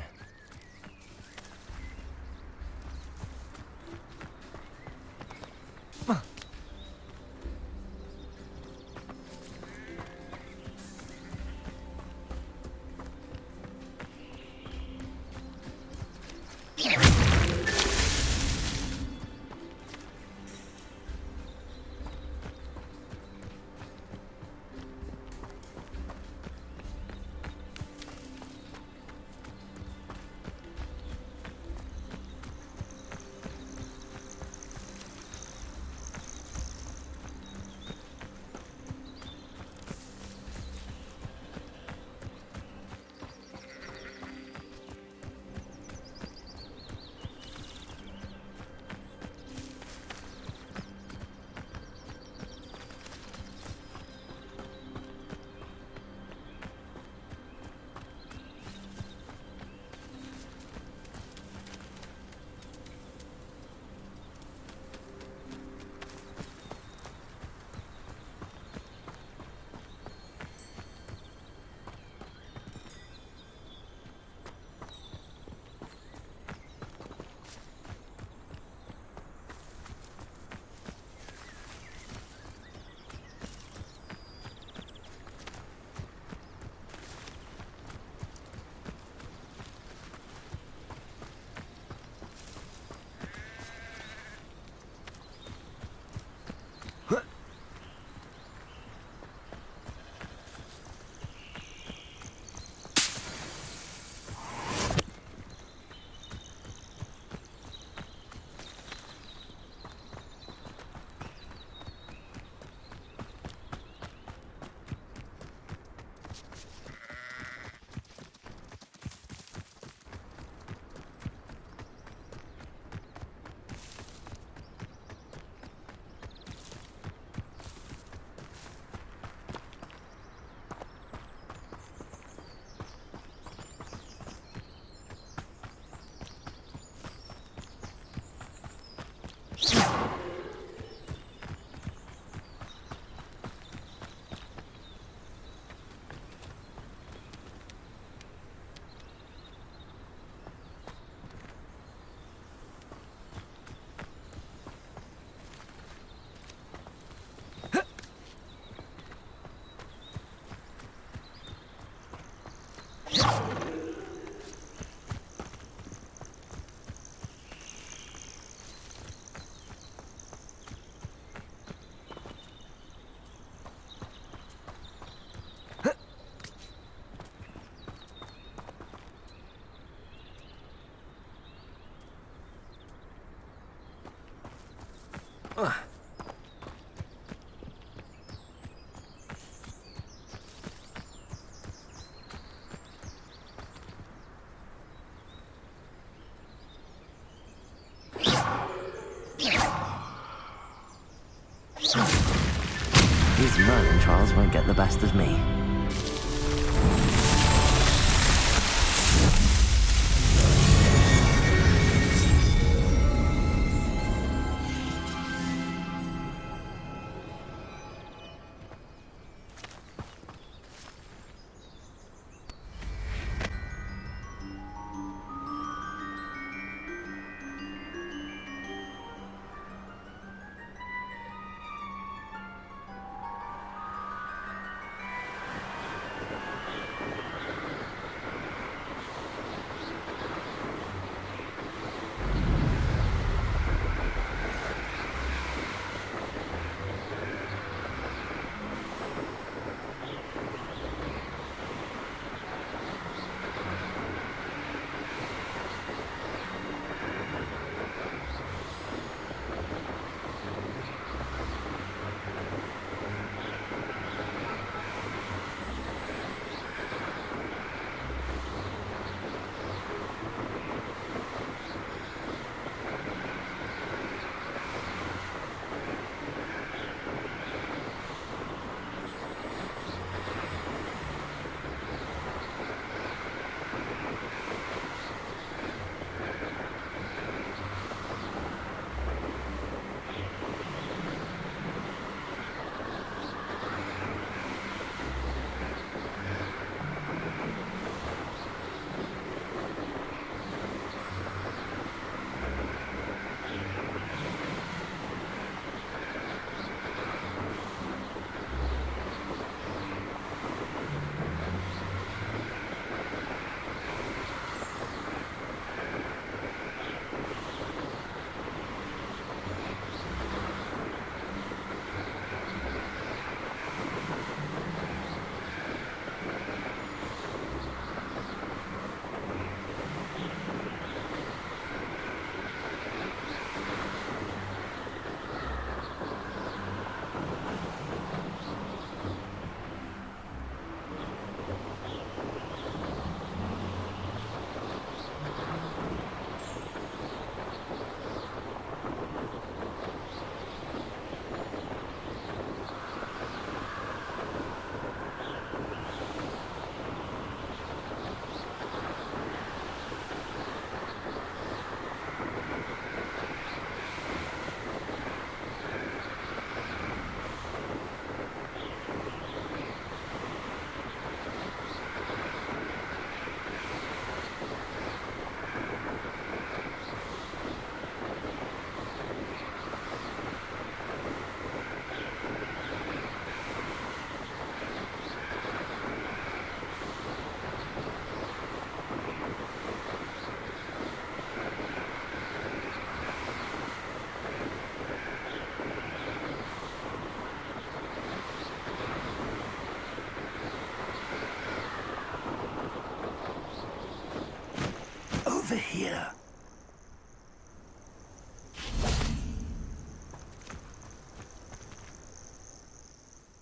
These Merlin trials won't get the best of me.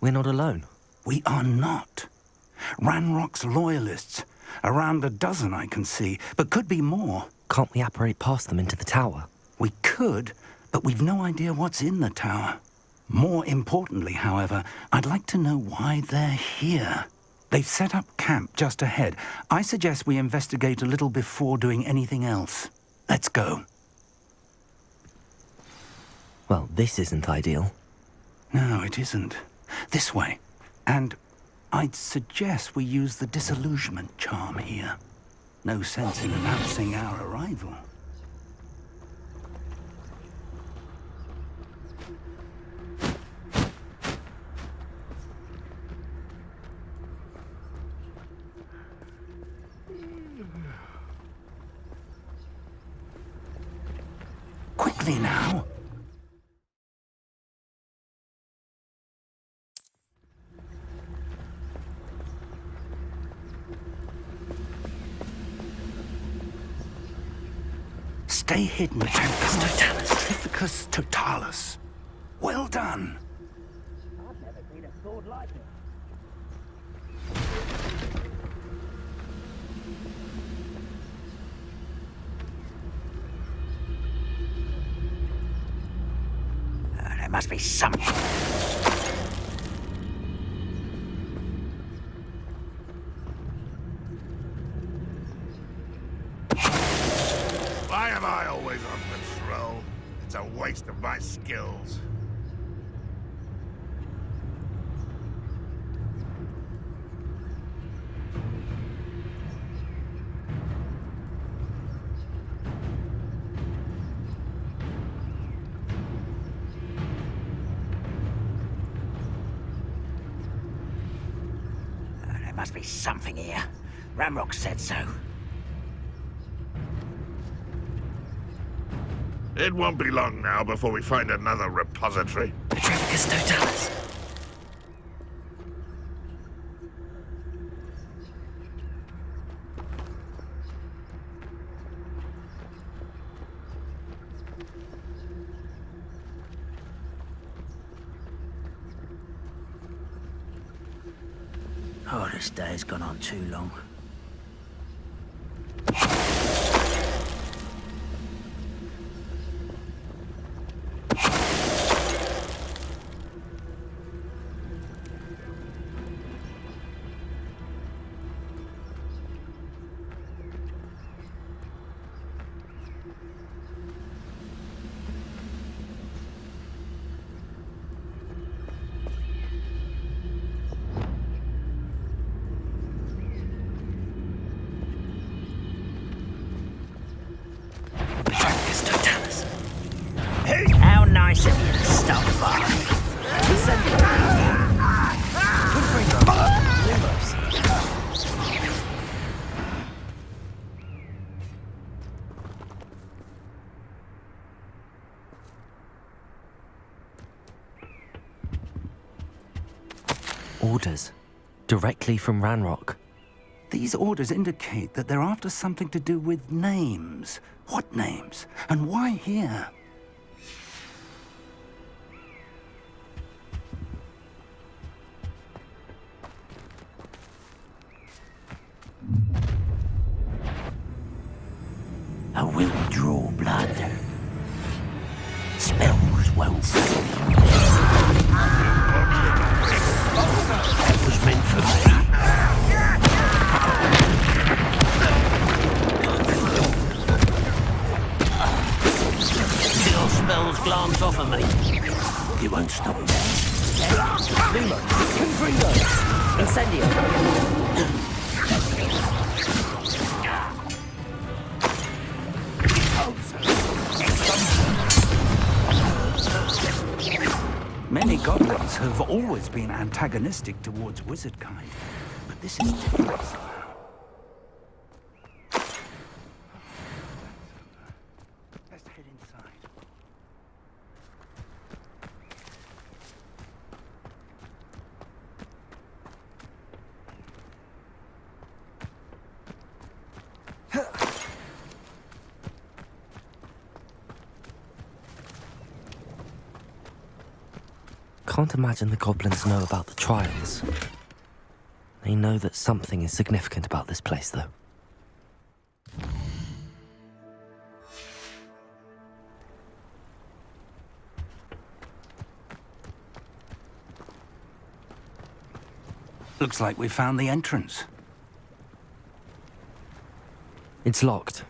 We're not alone. We are not. Ranrock's loyalists. Around a dozen I can see, but could be more. Can't we apparate past them into the tower? We could, but we've no idea what's in the tower. More importantly, however, I'd like to know why they're here. They've set up camp just ahead. I suggest we investigate a little before doing anything else. Let's go. Well, this isn't ideal. No, it isn't. This way. And I'd suggest we use the disillusionment charm here. No sense in announcing our arrival. Quickly now. Stay hidden and Totalis. Totalis. Well done. I've never seen a sword like it. There must be something. Why am I always on patrol? It's a waste of my skills. There must be something here. Ramrock said so. It won't be long now before we find another repository. Petrificus Totalis. Oh, this day's gone on too long. How nice of you to stop by. Orders. Directly from Ranrock. These orders indicate that they're after something to do with names. What names? And why here? I will draw blood. Spells won't save me. That was meant for me. Your spells glance off of me. You won't stop me. Luma, Confringo, Incendio. Many goblins have always been antagonistic towards wizard kind, but this is different somehow. Let's head inside. Can't imagine the goblins know about the trials. They know that something is significant about this place, though. Looks like we found the entrance. It's locked.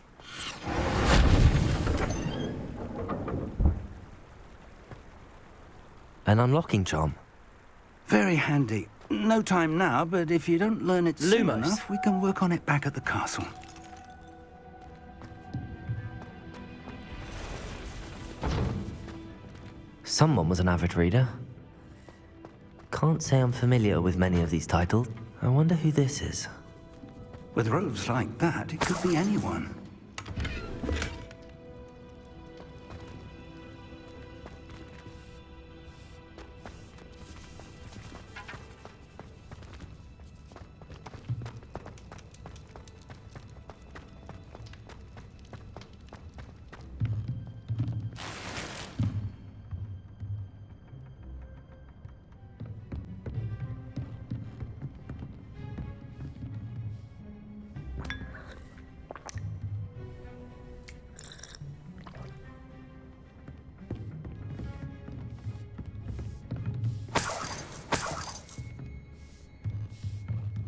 An unlocking charm. Very handy. No time now, but if you don't learn it soon Lumos. enough, we can work on it back at the castle. Someone was an avid reader. Can't say I'm familiar with many of these titles. I wonder who this is. With robes like that, it could be anyone.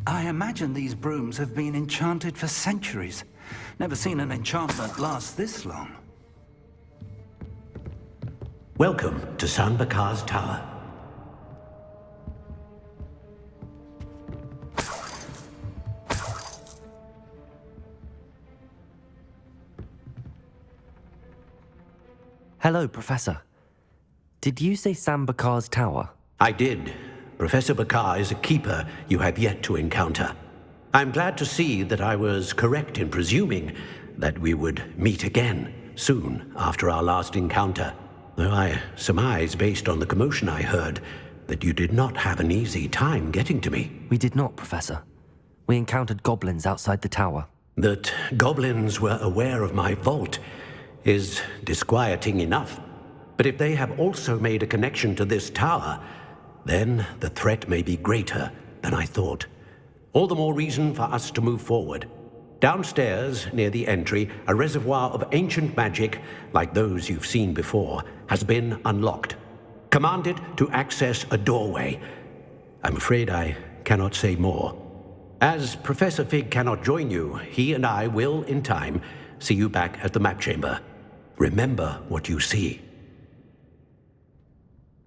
I imagine these brooms have been enchanted for centuries. Never seen an enchantment last this long. Welcome to San Bakar's Tower. Hello, Professor. Did you say Sam Bakar's tower? I did. Professor Bakar is a keeper you have yet to encounter. I'm glad to see that I was correct in presuming that we would meet again soon after our last encounter, though I surmise, based on the commotion I heard, that you did not have an easy time getting to me. We did not, Professor. We encountered goblins outside the tower. That goblins were aware of my vault is disquieting enough. But if they have also made a connection to this tower, then the threat may be greater than I thought. All the more reason for us to move forward. Downstairs, near the entry, a reservoir of ancient magic, like those you've seen before, has been unlocked. Commanded to access a doorway. I'm afraid I cannot say more. As Professor Fig cannot join you, he and I will, in time, see you back at the map chamber. Remember what you see.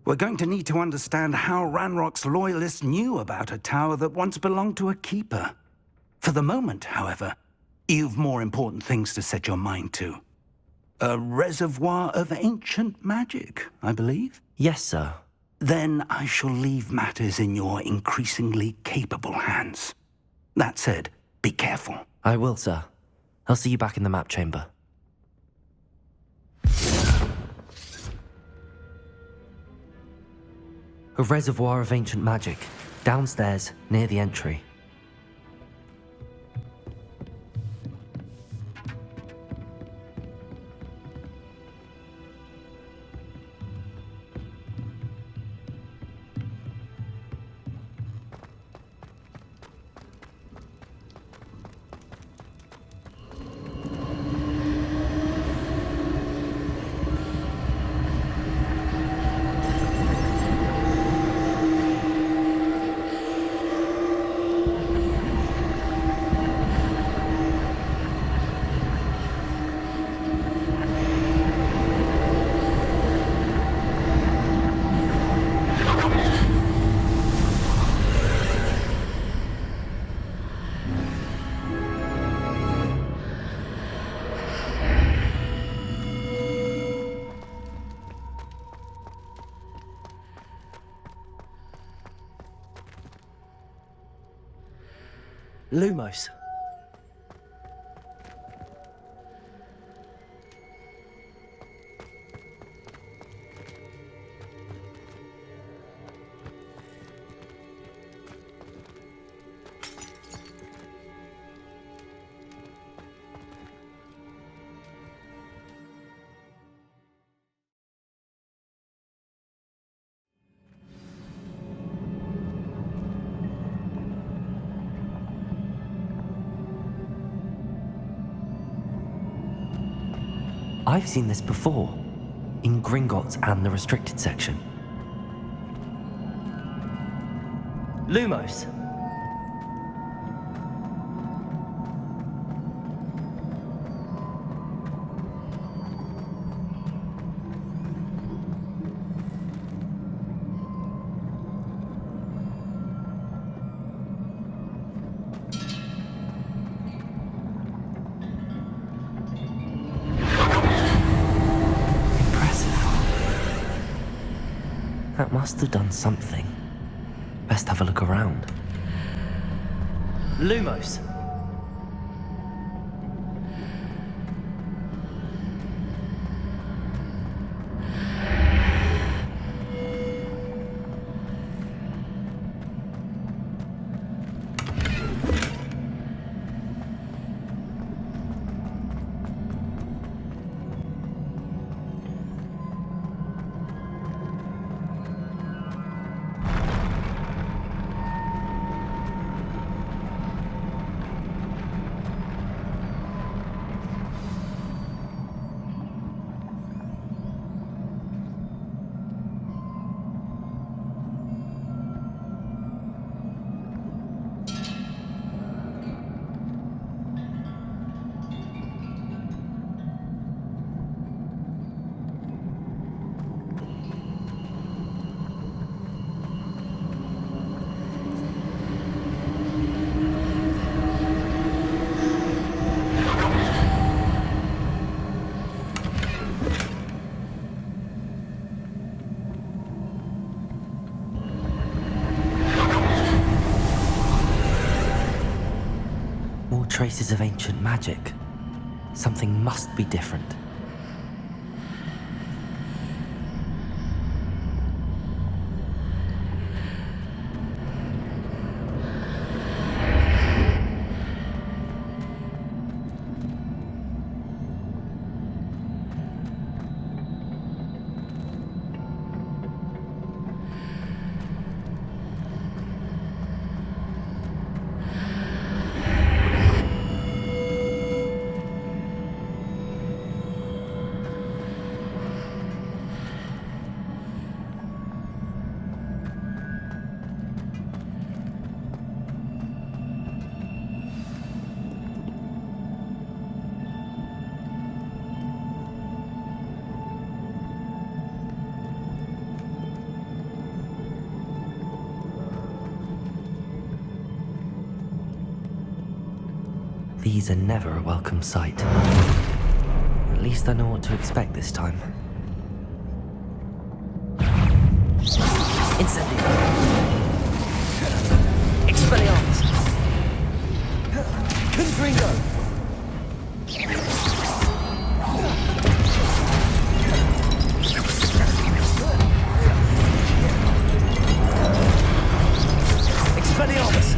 We're going to need to understand how Ranrock's loyalists knew about a tower that once belonged to a keeper. For the moment, however, you've more important things to set your mind to. A reservoir of ancient magic, I believe? Yes, sir. Then I shall leave matters in your increasingly capable hands. That said, be careful. I will, sir. I'll see you back in the map chamber. A reservoir of ancient magic, downstairs, near the entry. Lumos. I've seen this before, in Gringotts and the restricted section. Lumos! That must have done something. Best have a look around. Lumos! Traces of ancient magic. Something must be different. These are never a welcome sight. At least I know what to expect this time. Incendio! Expelliarmus! Confringo! Expelliarmus!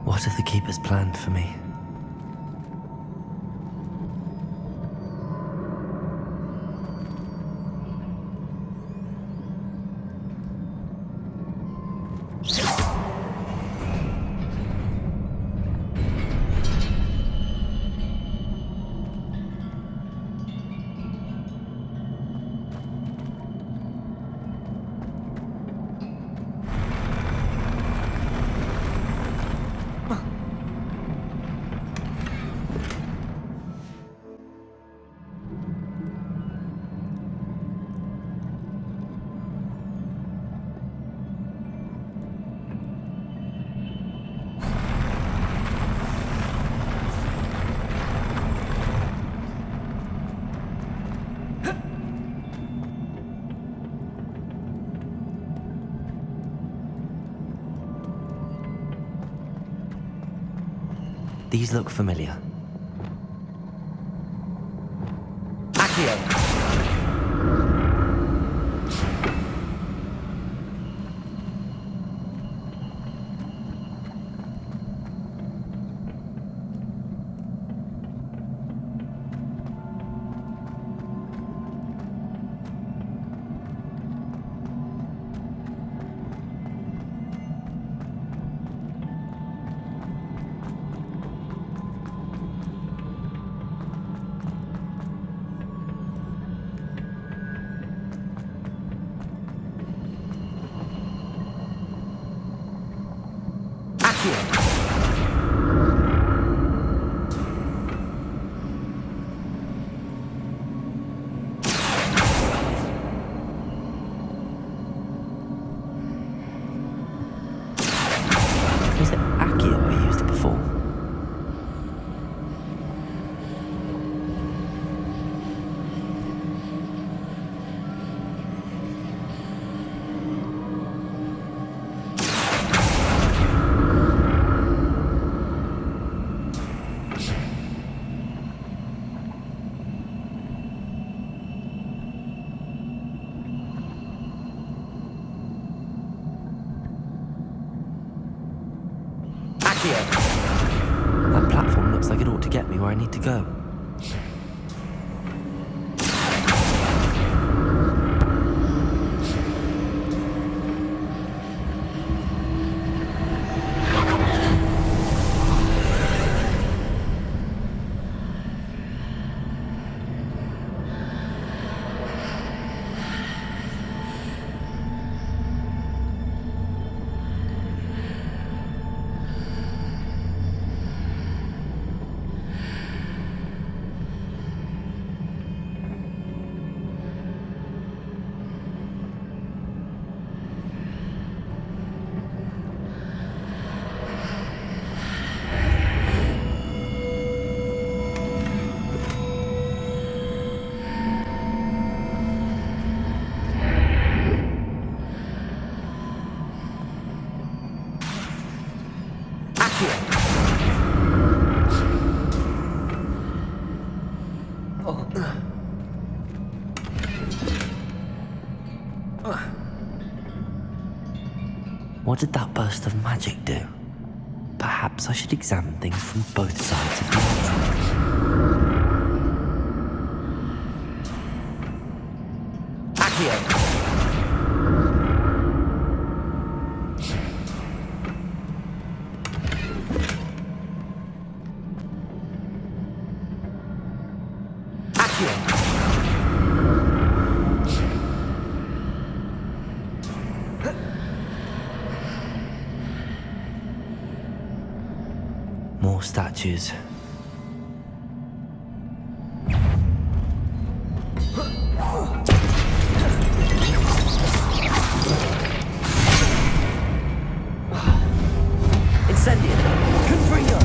What have the Keepers planned for me? These look familiar. Accio! Was it Accio I used before? That platform looks like it ought to get me where I need to go. What did that burst of magic do? Perhaps I should examine things from both sides of the argument. Accio! More statues. Incendio! Confringo!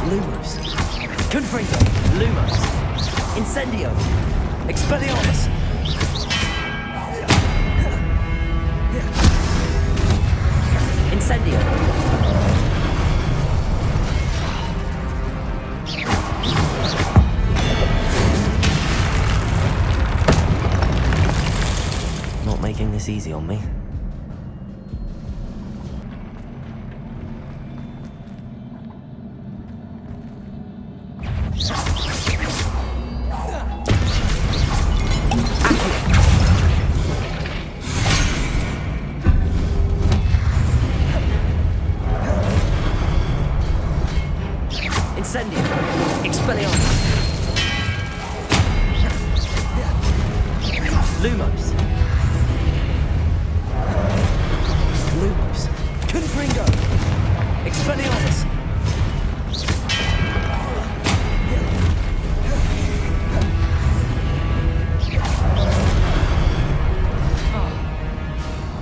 Lumos. Confringo! Lumos. Incendio. Expelliarmus. Incendio. Not making this easy on me. Incendio! Expelliarmus! Lumos! Lumos! Confringo! Expelliarmus!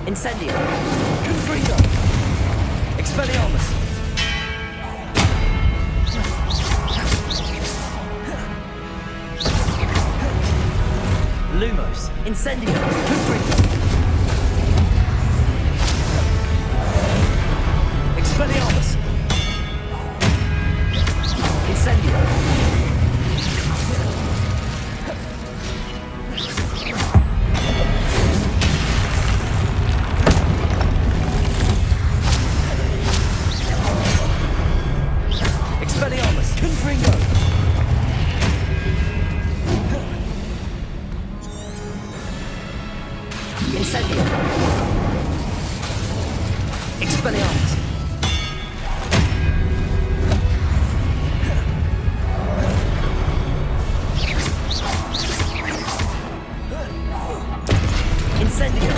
Incendio! Confringo! Expelliarmus! Incendio! Confringo! Expelliarmus! Incendio! Expelliarmus! Confringo! Incendio! Expelliarmus! Incendio!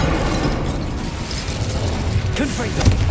Confringo!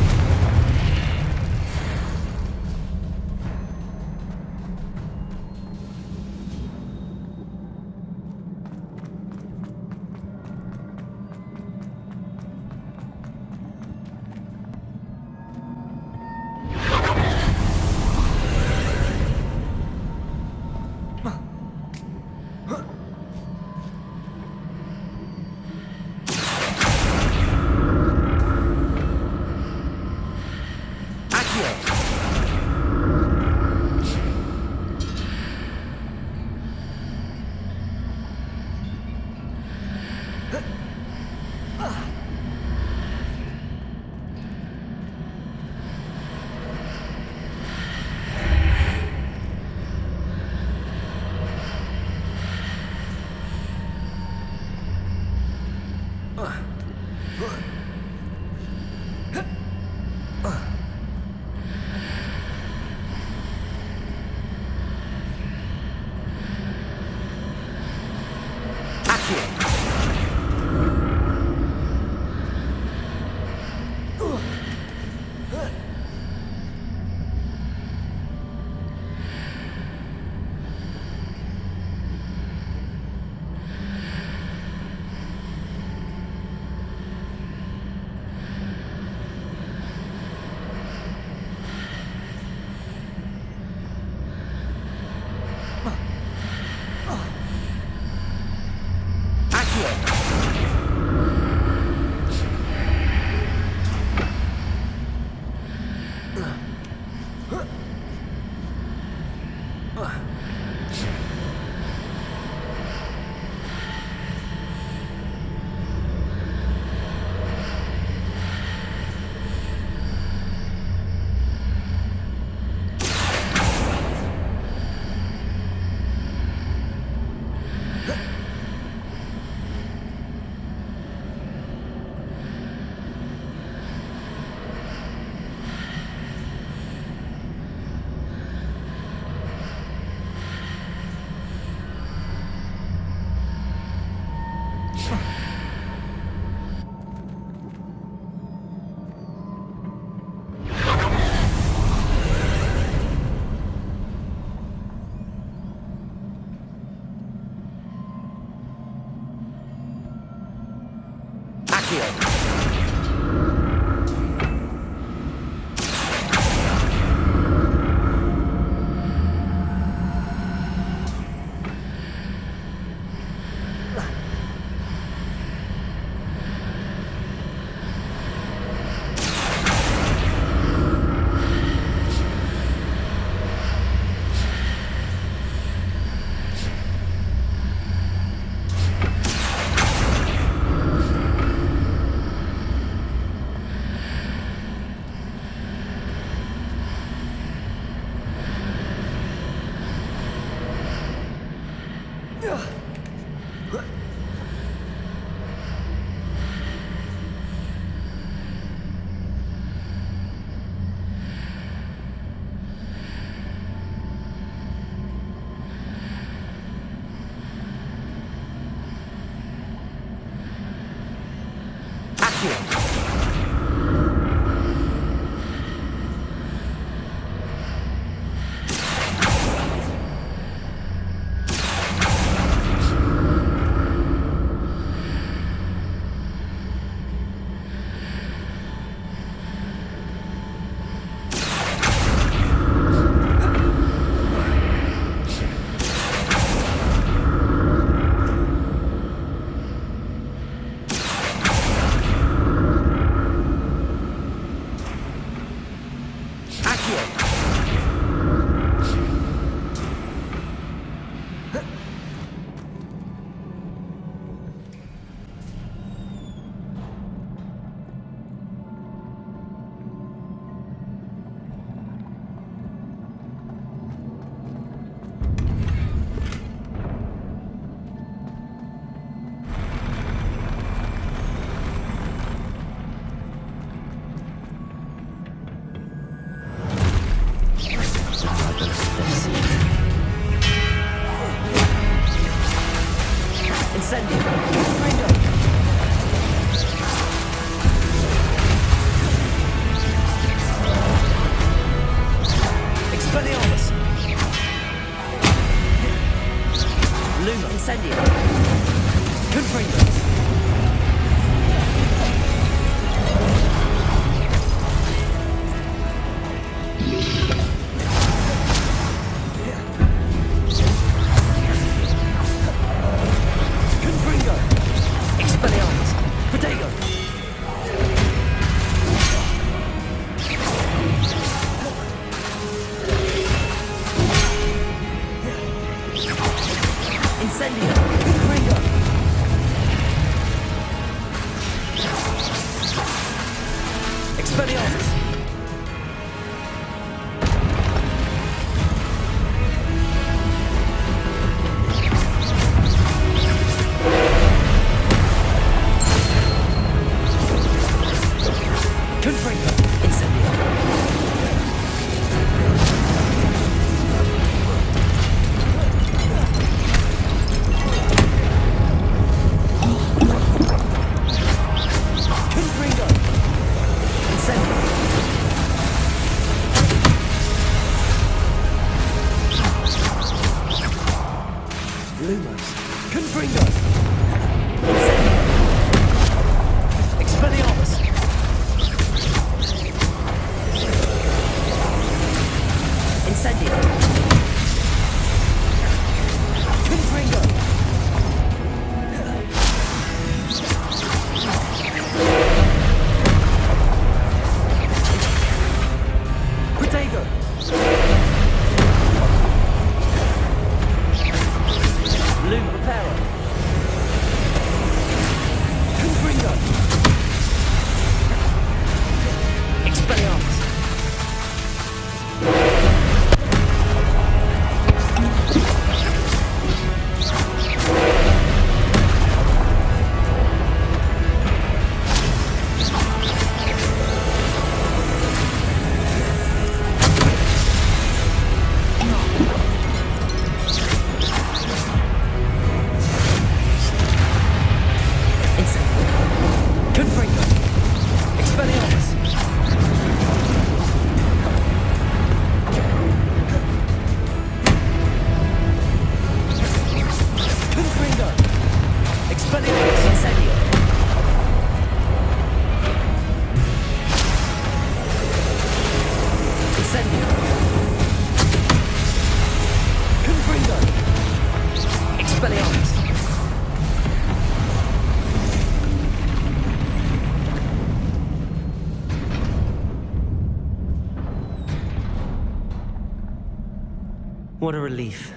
What a relief.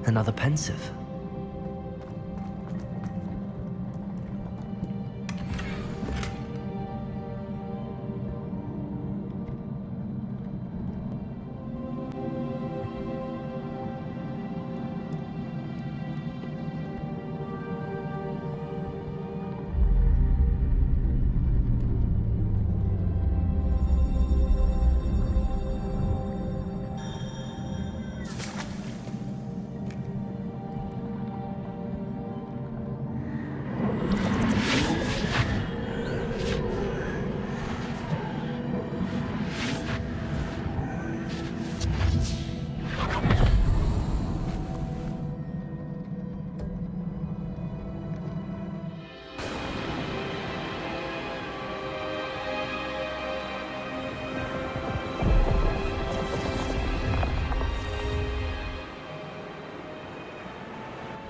Another pensive.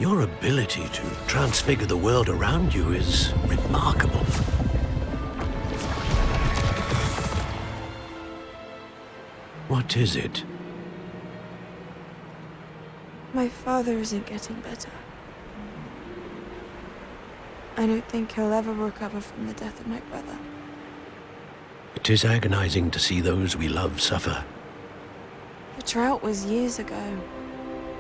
Your ability to transfigure the world around you is remarkable. What is it? My father isn't getting better. I don't think he'll ever recover from the death of my brother. It is agonizing to see those we love suffer. The drought was years ago,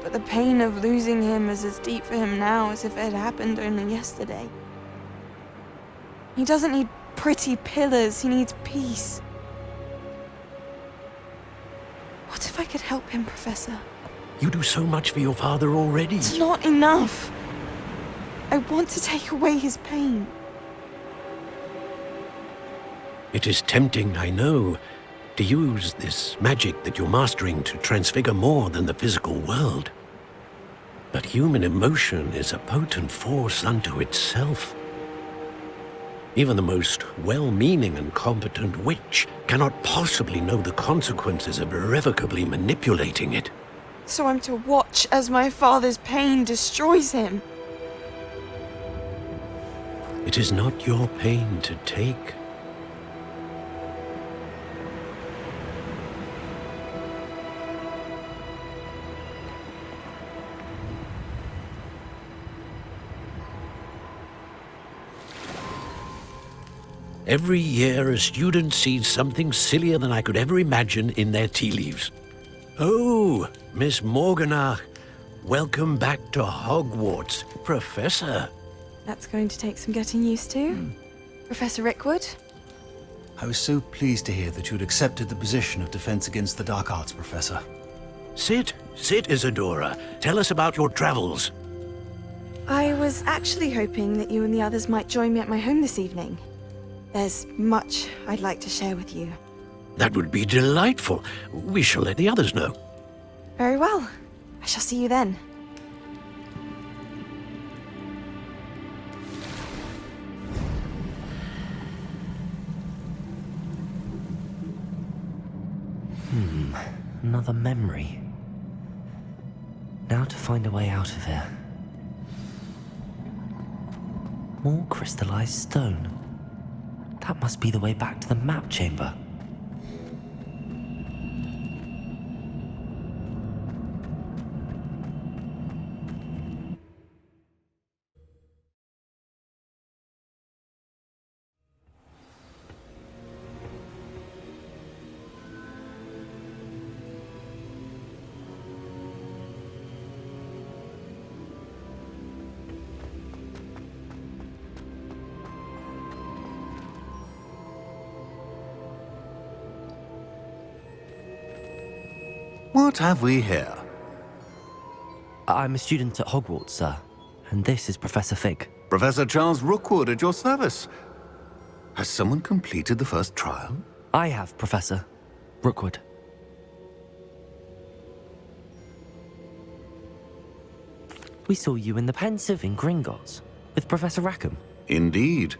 but the pain of losing him is as deep for him now as if it had happened only yesterday. He doesn't need pretty pillars, he needs peace. What if I could help him, Professor? You do so much for your father already. It's not enough. I want to take away his pain. It is tempting, I know, to use this magic that you're mastering to transfigure more than the physical world. But human emotion is a potent force unto itself. Even the most well-meaning and competent witch cannot possibly know the consequences of irrevocably manipulating it. So I'm to watch as my father's pain destroys him. It is not your pain to take. Every year, a student sees something sillier than I could ever imagine in their tea leaves. Oh, Miss Morganach, welcome back to Hogwarts, Professor. That's going to take some getting used to. Professor Rickwood? I was so pleased to hear that you'd accepted the position of Defense Against the Dark Arts, Professor. Sit, Isadora. Tell us about your travels. I was actually hoping that you and the others might join me at my home this evening. There's much I'd like to share with you. That would be delightful. We shall let the others know. Very well. I shall see you then. Another memory. Now to find a way out of here. More crystallized stone. That must be the way back to the map chamber. What have we here? I'm a student at Hogwarts, sir. And this is Professor Fig. Professor Charles Rookwood at your service. Has someone completed the first trial? I have, Professor Rookwood. We saw you in the Pensive in Gringotts with Professor Rackham. Indeed.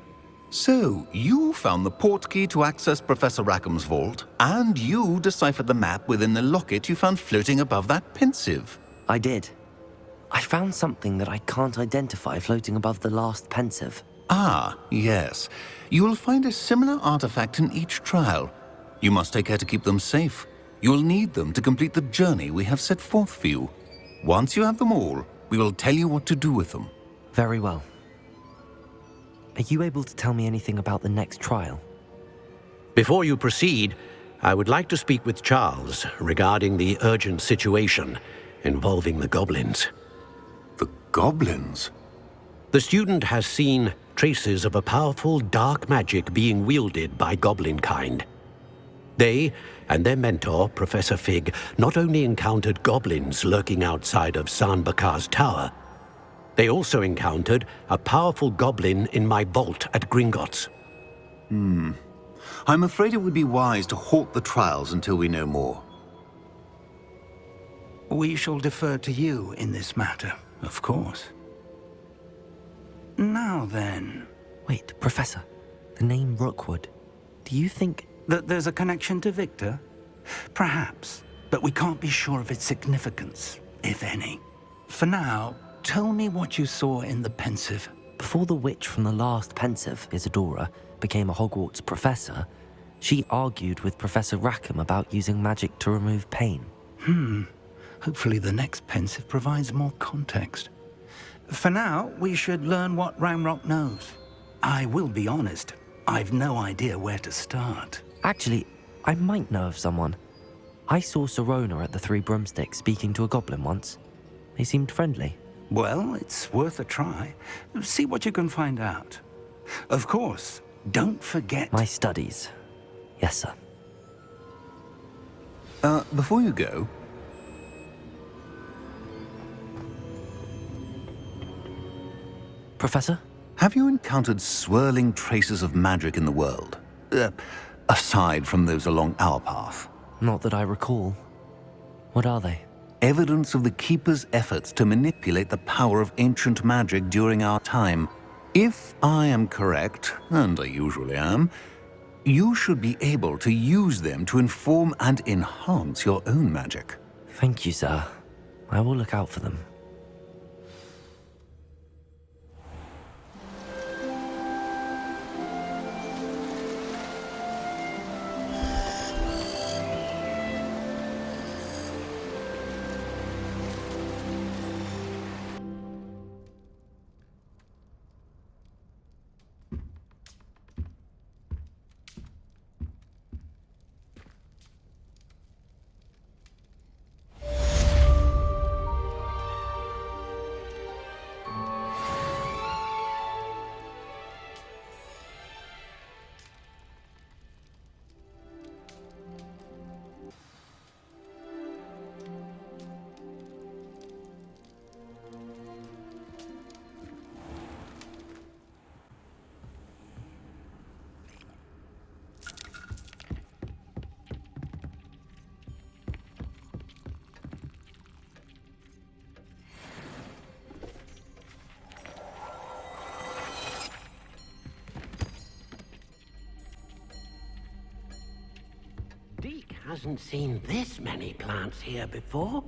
So, you found the portkey to access Professor Rackham's vault, and you deciphered the map within the locket you found floating above that Pensive. I did. I found something that I can't identify floating above the last Pensive. Ah, yes. You will find a similar artifact in each trial. You must take care to keep them safe. You will need them to complete the journey we have set forth for you. Once you have them all, we will tell you what to do with them. Very well. Are you able to tell me anything about the next trial? Before you proceed, I would like to speak with Charles regarding the urgent situation involving the goblins. The goblins? The student has seen traces of a powerful dark magic being wielded by goblin kind. They and their mentor, Professor Fig, not only encountered goblins lurking outside of San Bakar's tower, they also encountered a powerful goblin in my vault at Gringotts. I'm afraid it would be wise to halt the trials until we know more. We shall defer to you in this matter, of course. Now then... Wait, Professor. The name Rookwood. Do you think... that there's a connection to Victor? Perhaps, but we can't be sure of its significance, if any. For now, tell me what you saw in the pensive. Before the witch from the last pensive, Isadora, became a Hogwarts professor, she argued with Professor Rackham about using magic to remove pain. Hopefully the next pensive provides more context. For now, we should learn what Ramrock knows. I will be honest, I've no idea where to start. Actually, I might know of someone. I saw Sirona at the Three Broomsticks speaking to a goblin once. They seemed friendly. Well, it's worth a try. See what you can find out. Of course, don't forget... My studies. Yes, sir. Before you go... Professor? Have you encountered swirling traces of magic in the world? Aside from those along our path? Not that I recall. What are they? Evidence of the Keeper's efforts to manipulate the power of ancient magic during our time. If I am correct, and I usually am, you should be able to use them to inform and enhance your own magic. Thank you, sir. I will look out for them. Deke hasn't seen this many plants here before.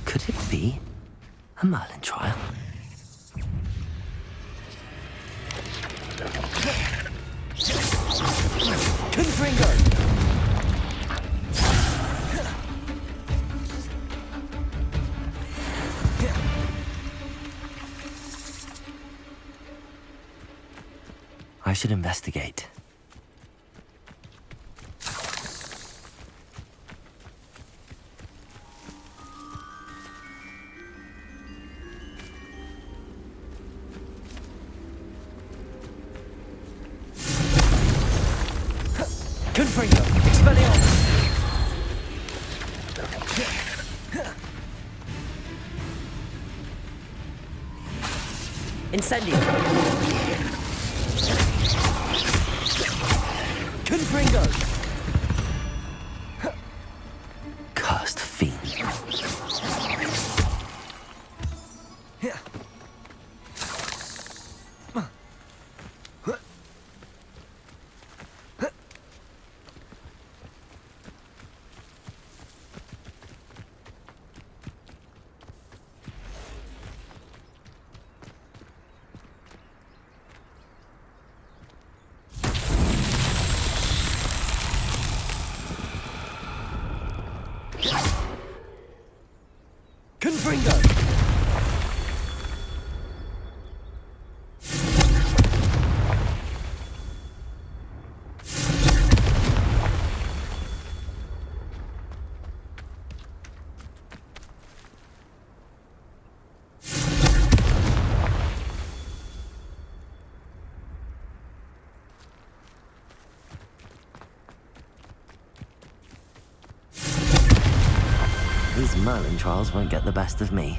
Could it be a Merlin trial? Confringo! I should investigate. Confringo! Expelliarmus! Incendio! Confringo! Cursed fiend. Confringo! These Merlin trials won't get the best of me.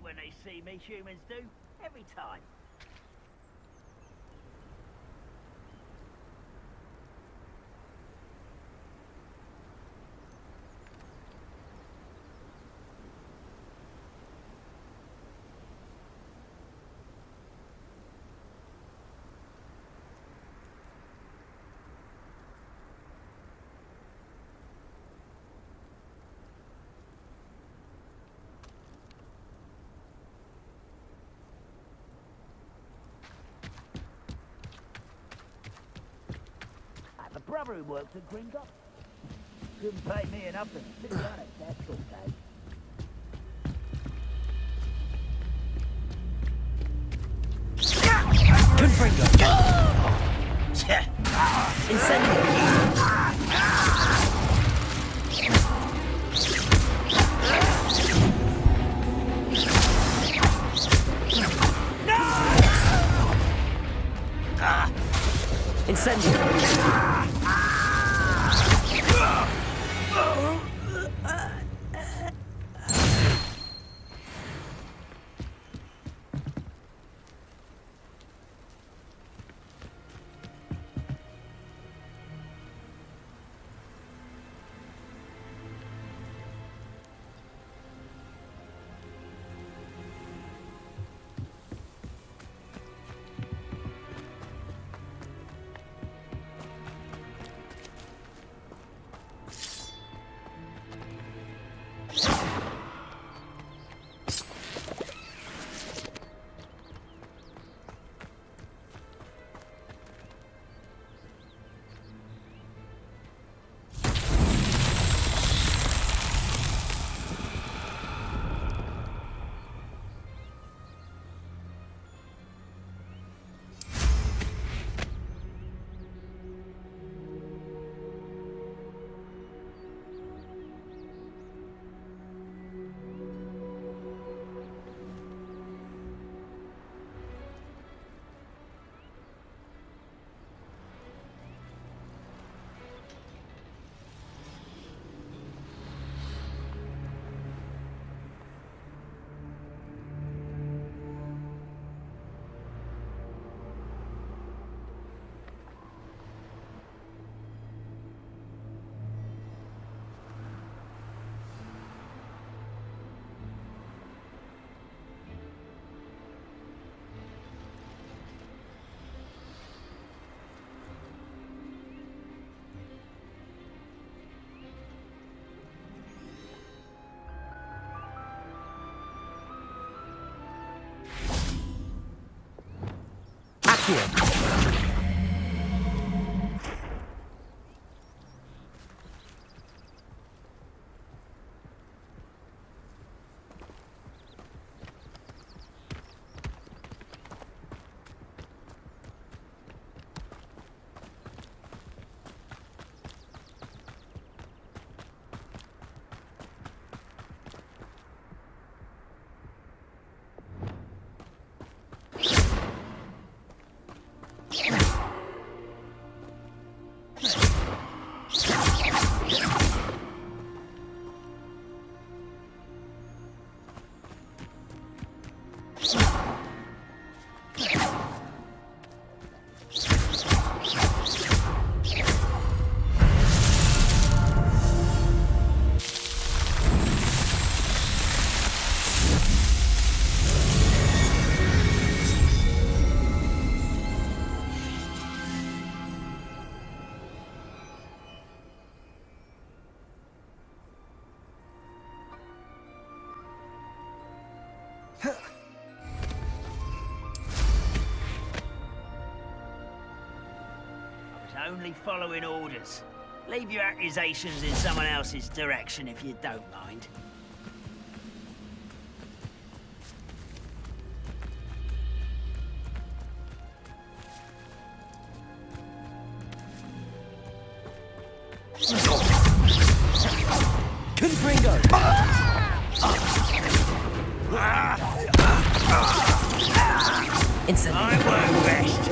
When they see me, humans do. Every time. Brother who works at Gringotts. Couldn't pay me enough to sit down at desk all day. Confringo! Incendio! Incendio! Only following orders. Leave your accusations in someone else's direction if you don't mind. Confringo! Incendio! I won't rest.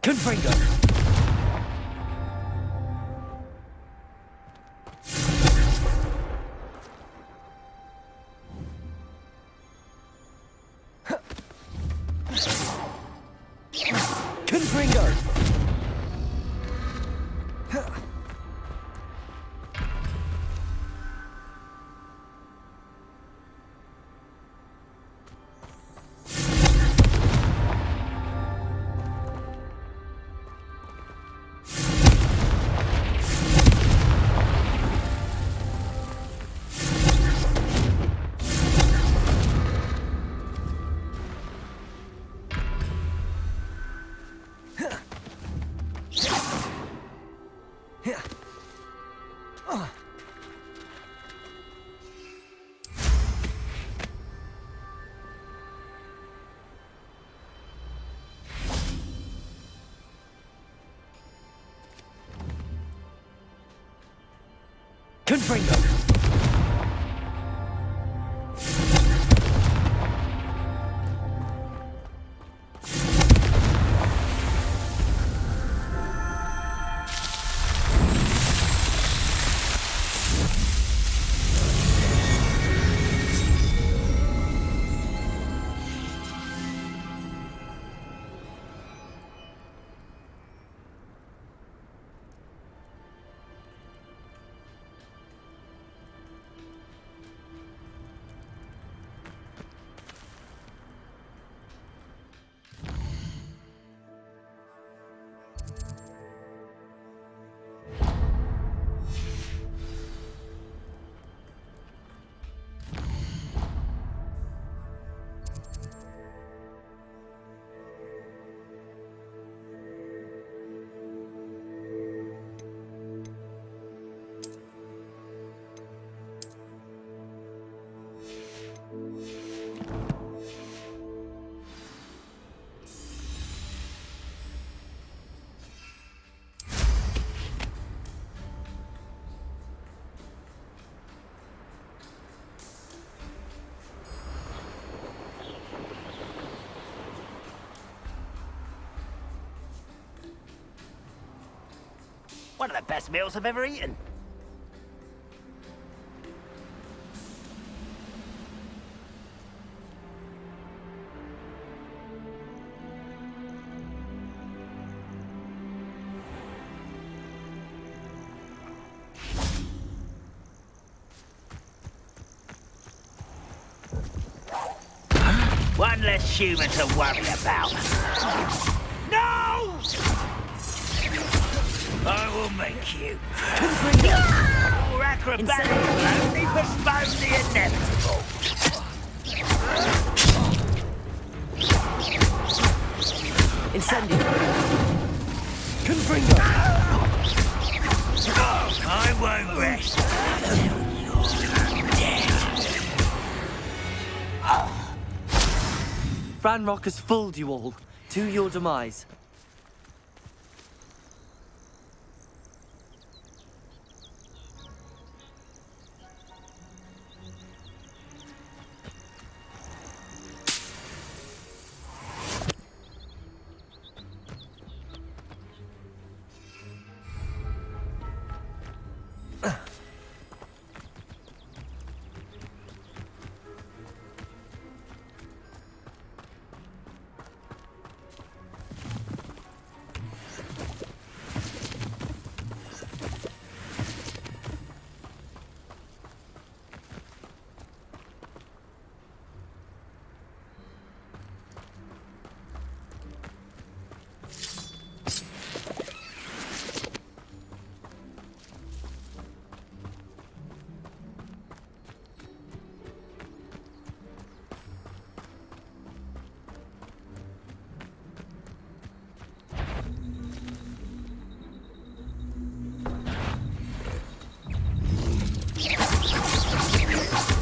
Confringo! Confringo! Confringo! One of the best meals I've ever eaten. One less human to worry about. No! I will make you. Your acrobatics will only postpone the inevitable. Incendio! Confringo! I won't rest until you're dead. Ranrock has fooled you all, to your demise.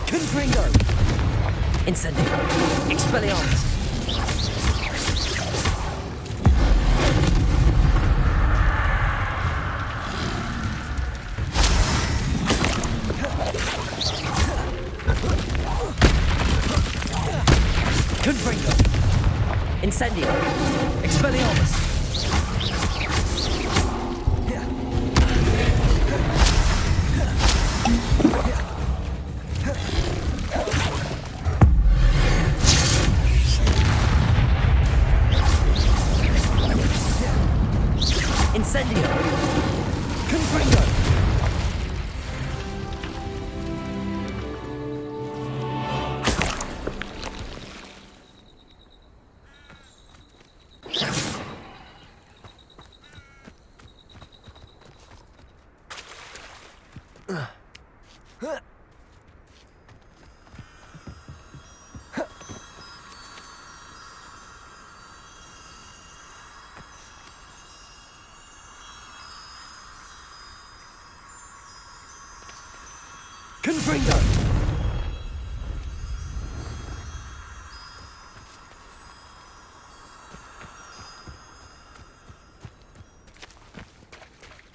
Confringo! Incendio! Expelliarmus! Confringo! Incendio! Expelliarmus! Confringo!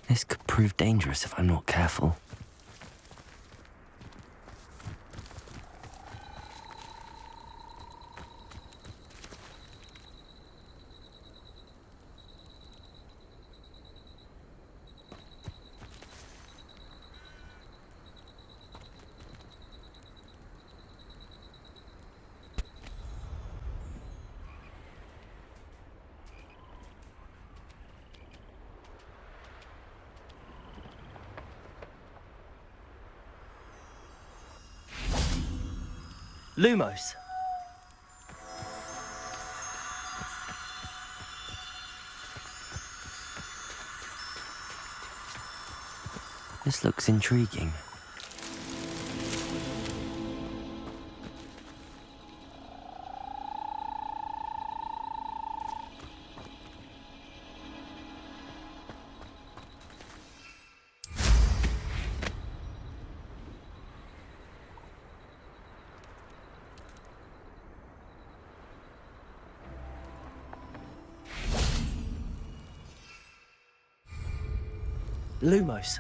This could prove dangerous if I'm not careful. Lumos. This looks intriguing. Lumos.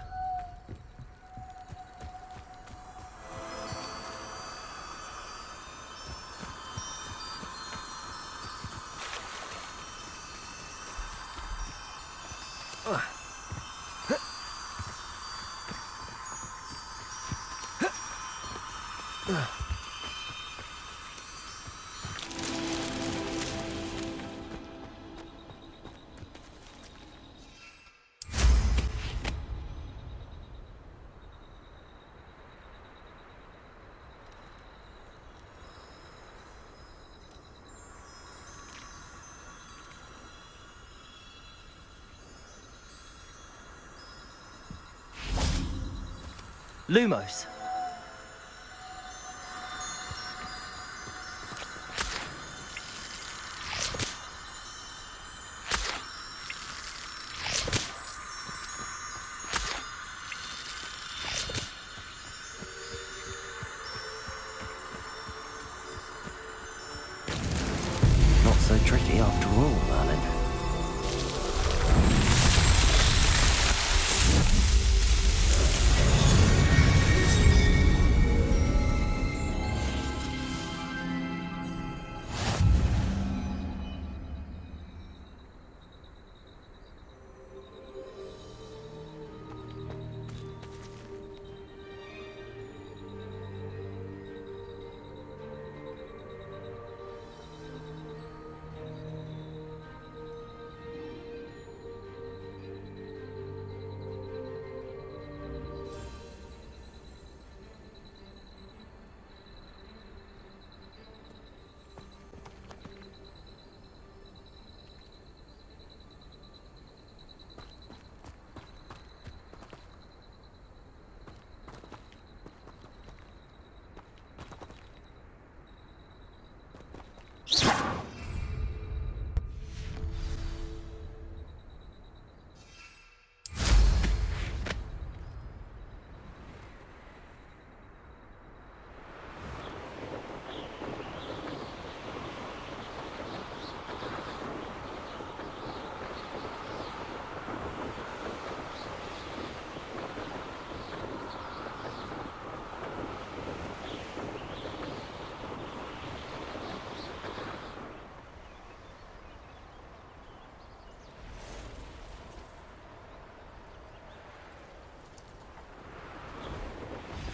Lumos. Not so tricky after all, Merlin.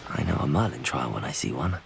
I know a Merlin trial when I see one.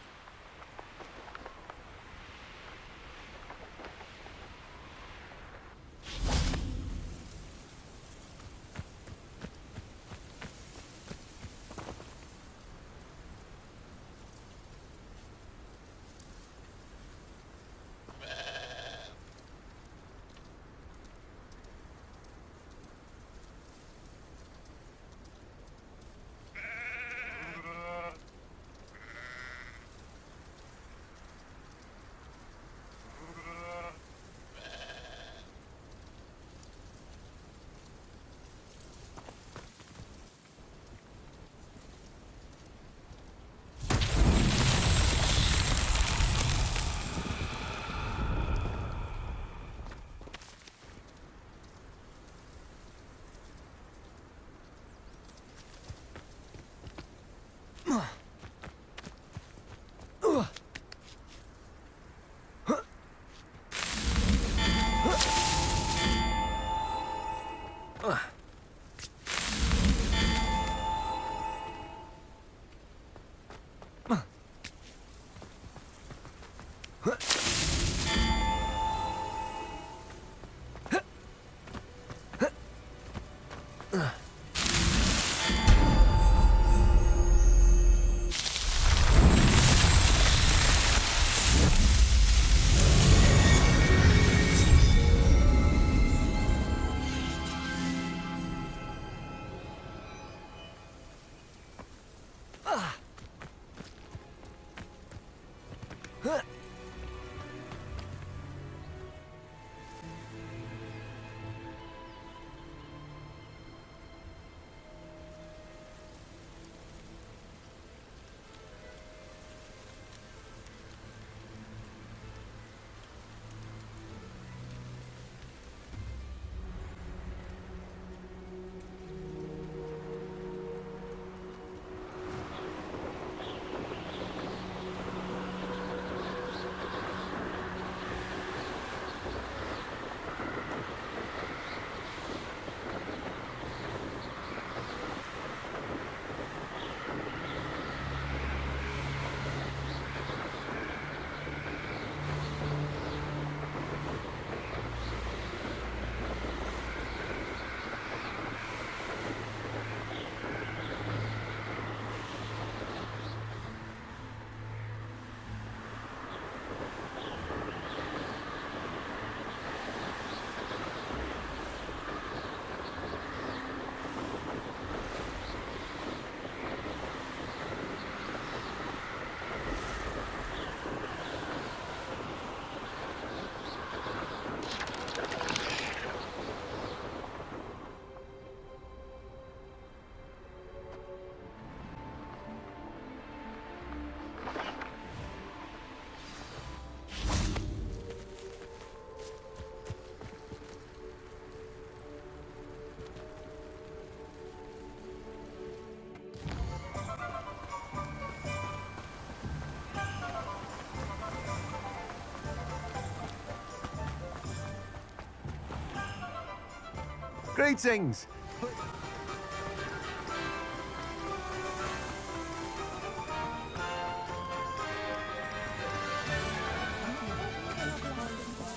Greetings!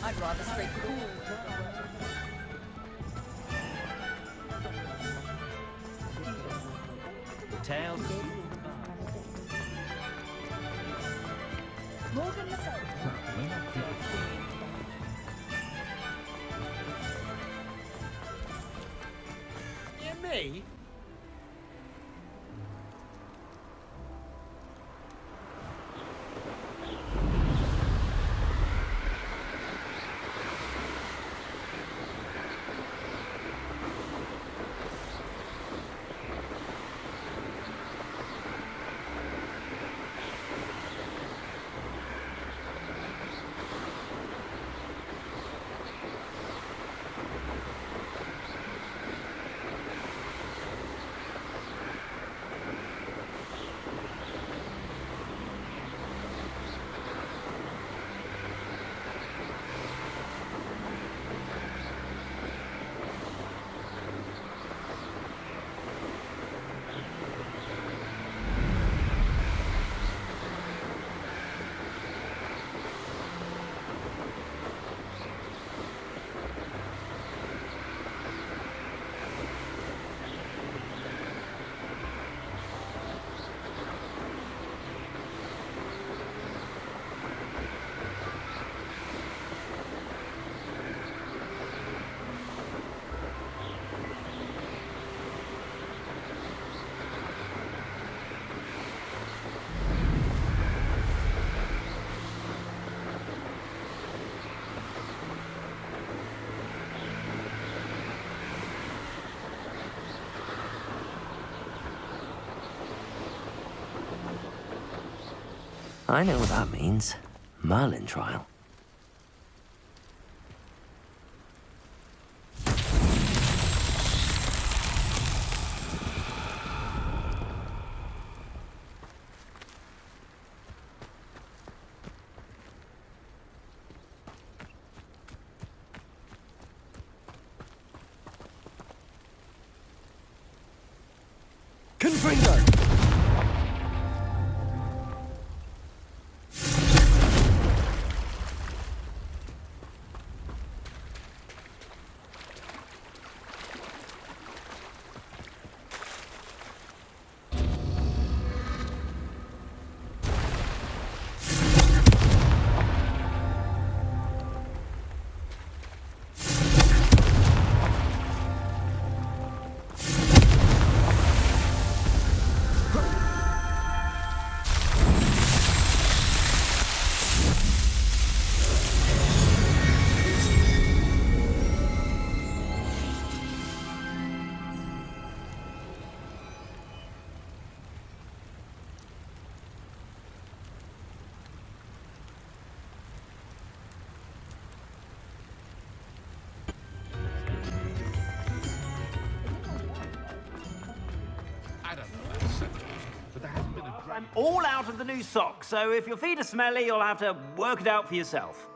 I'd rather scrape it all. Tails. You me? I know what that means. Merlin trial. Confringo! I'm all out of the new socks, so if your feet are smelly, you'll have to work it out for yourself.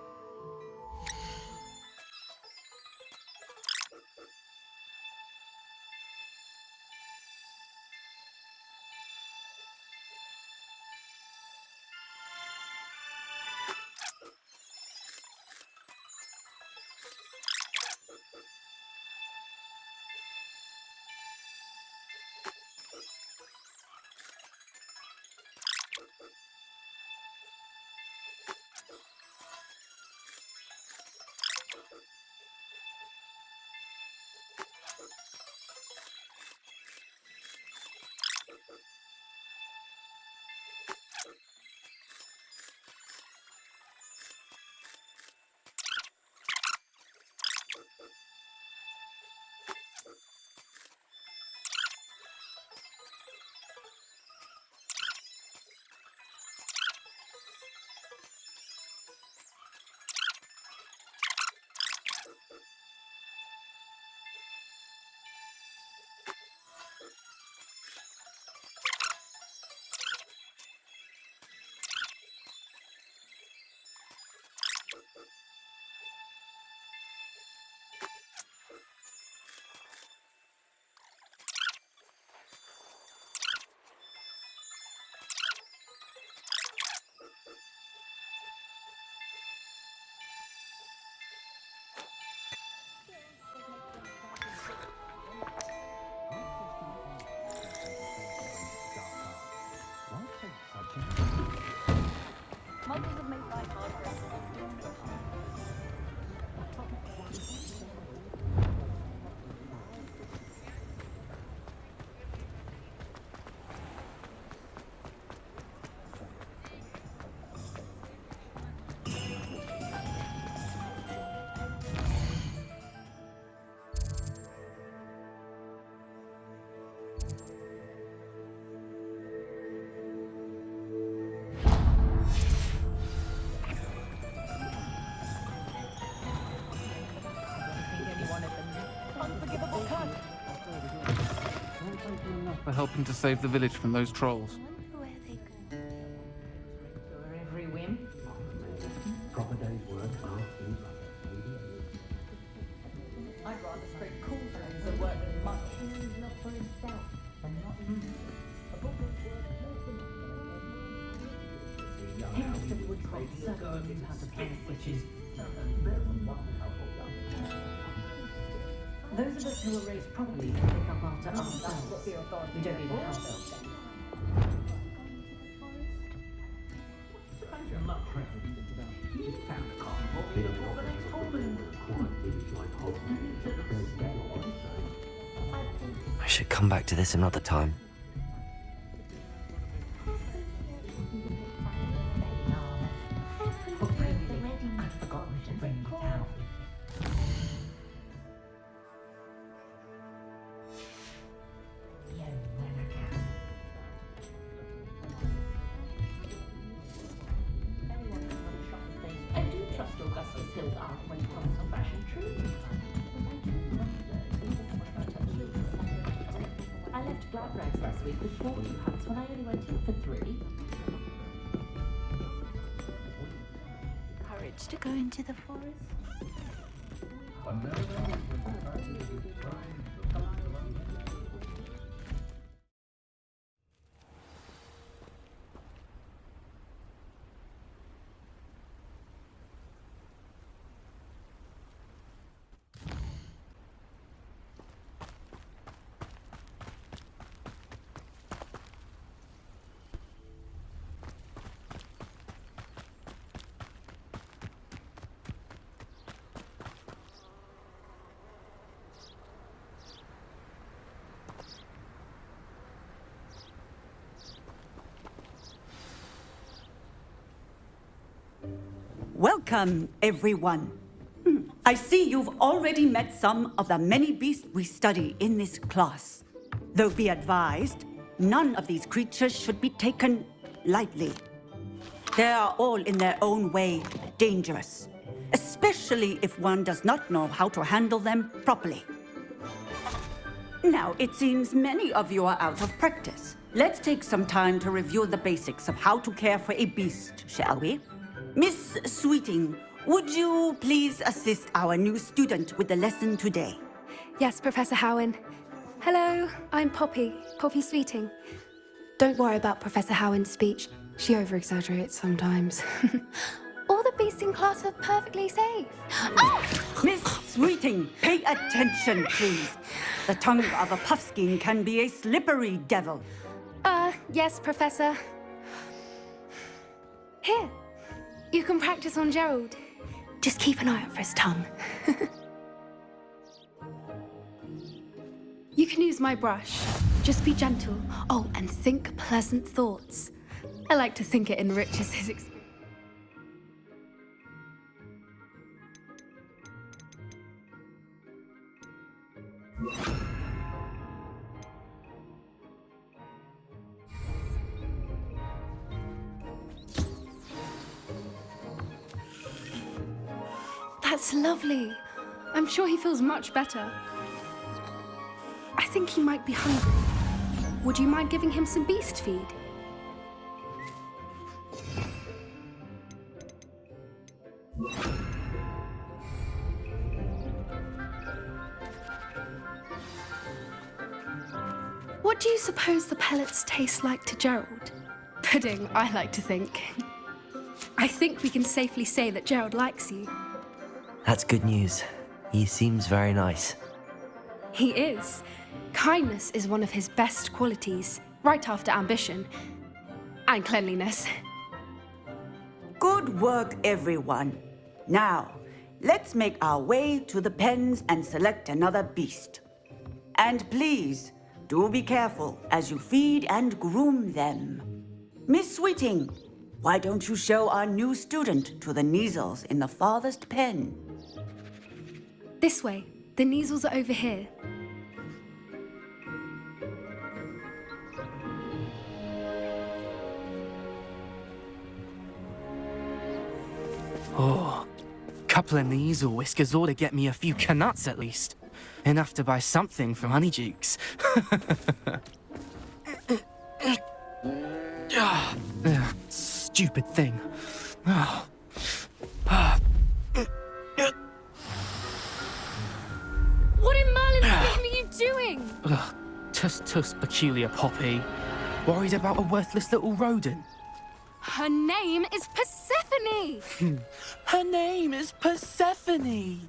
For helping to save the village from those trolls. Every whim. Proper day's work. I'd rather spread cool friends than work with money. Not for himself, and not a book of Hence the woodcraft certainly has a plan which is those of us who were raised properly can pick up after ourselves. We don't need a house. I should come back to this another time. To go into the forest? Welcome, everyone. I see you've already met some of the many beasts we study in this class. Though be advised, none of these creatures should be taken lightly. They are all in their own way dangerous, especially if one does not know how to handle them properly. Now, it seems many of you are out of practice, let's take some time to review the basics of how to care for a beast, shall we? Miss Sweeting, would you please assist our new student with the lesson today? Yes, Professor Howen. Hello, I'm Poppy Sweeting. Don't worry about Professor Howen's speech. She over-exaggerates sometimes. All the beasts in class are perfectly safe. Oh! Miss Sweeting, pay attention, please. The tongue of a puffskein can be a slippery devil. Yes, Professor. Here, you can practice on Gerald. Just keep an eye out for his tongue. You can use my brush. Just be gentle. Oh, and think pleasant thoughts. I like to think it enriches his experience. That's lovely. I'm sure he feels much better. I think he might be hungry. Would you mind giving him some beast feed? What do you suppose the pellets taste like to Gerald? Pudding, I like to think. I think we can safely say that Gerald likes you. That's good news. He seems very nice. He is. Kindness is one of his best qualities, right after ambition. And cleanliness. Good work, everyone. Now, let's make our way to the pens and select another beast. And please, do be careful as you feed and groom them. Miss Sweeting, why don't you show our new student to the Neasels in the farthest pen? This way. The Neasels are over here. Oh, couple of these or whiskers ought to get me a few canuts at least. Enough to buy something from Honeydukes. Stupid thing. What in Merlin's name are you doing? Tuss, peculiar Poppy. Worried about a worthless little rodent. Her name is Persephone! Her name is Persephone!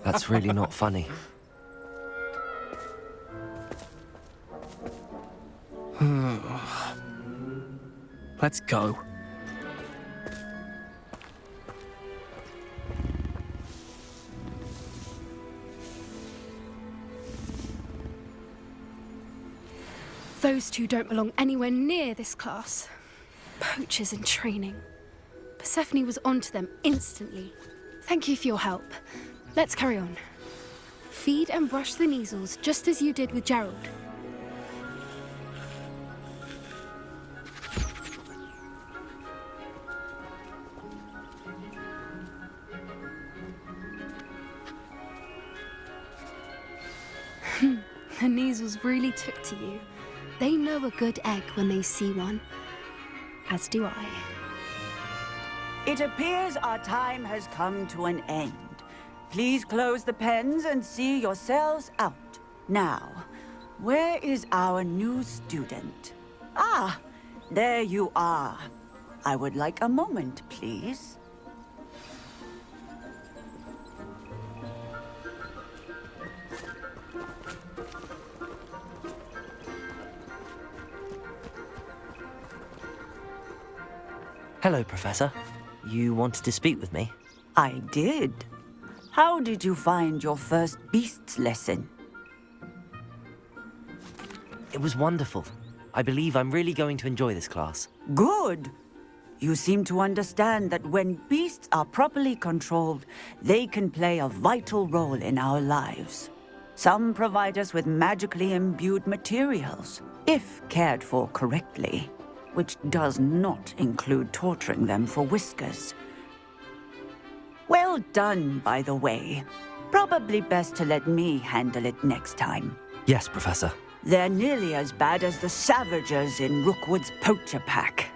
That's really not funny. Let's go. Those two don't belong anywhere near this class. Poachers in training. Persephone was onto them instantly. Thank you for your help. Let's carry on. Feed and brush the Neasels just as you did with Gerald. The Neasels really took to you. They know a good egg when they see one. As do I. It appears our time has come to an end. Please close the pens and see yourselves out. Now, where is our new student? Ah, there you are. I would like a moment, please. Hello, Professor. You wanted to speak with me? I did. How did you find your first beasts lesson? It was wonderful. I believe I'm really going to enjoy this class. Good. You seem to understand that when beasts are properly controlled, they can play a vital role in our lives. Some provide us with magically imbued materials, if cared for correctly, which does not include torturing them for whiskers. Well done, by the way. Probably best to let me handle it next time. Yes, Professor. They're nearly as bad as the Savagers in Rookwood's poacher pack.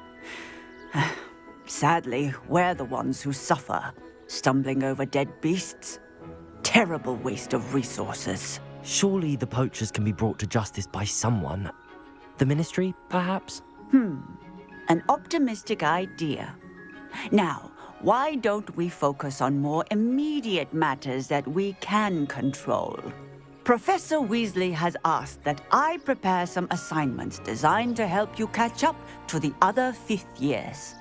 Sadly, we're the ones who suffer, stumbling over dead beasts. Terrible waste of resources. Surely the poachers can be brought to justice by someone. The Ministry, perhaps? An optimistic idea. Now, why don't we focus on more immediate matters that we can control? Professor Weasley has asked that I prepare some assignments designed to help you catch up to the other fifth years.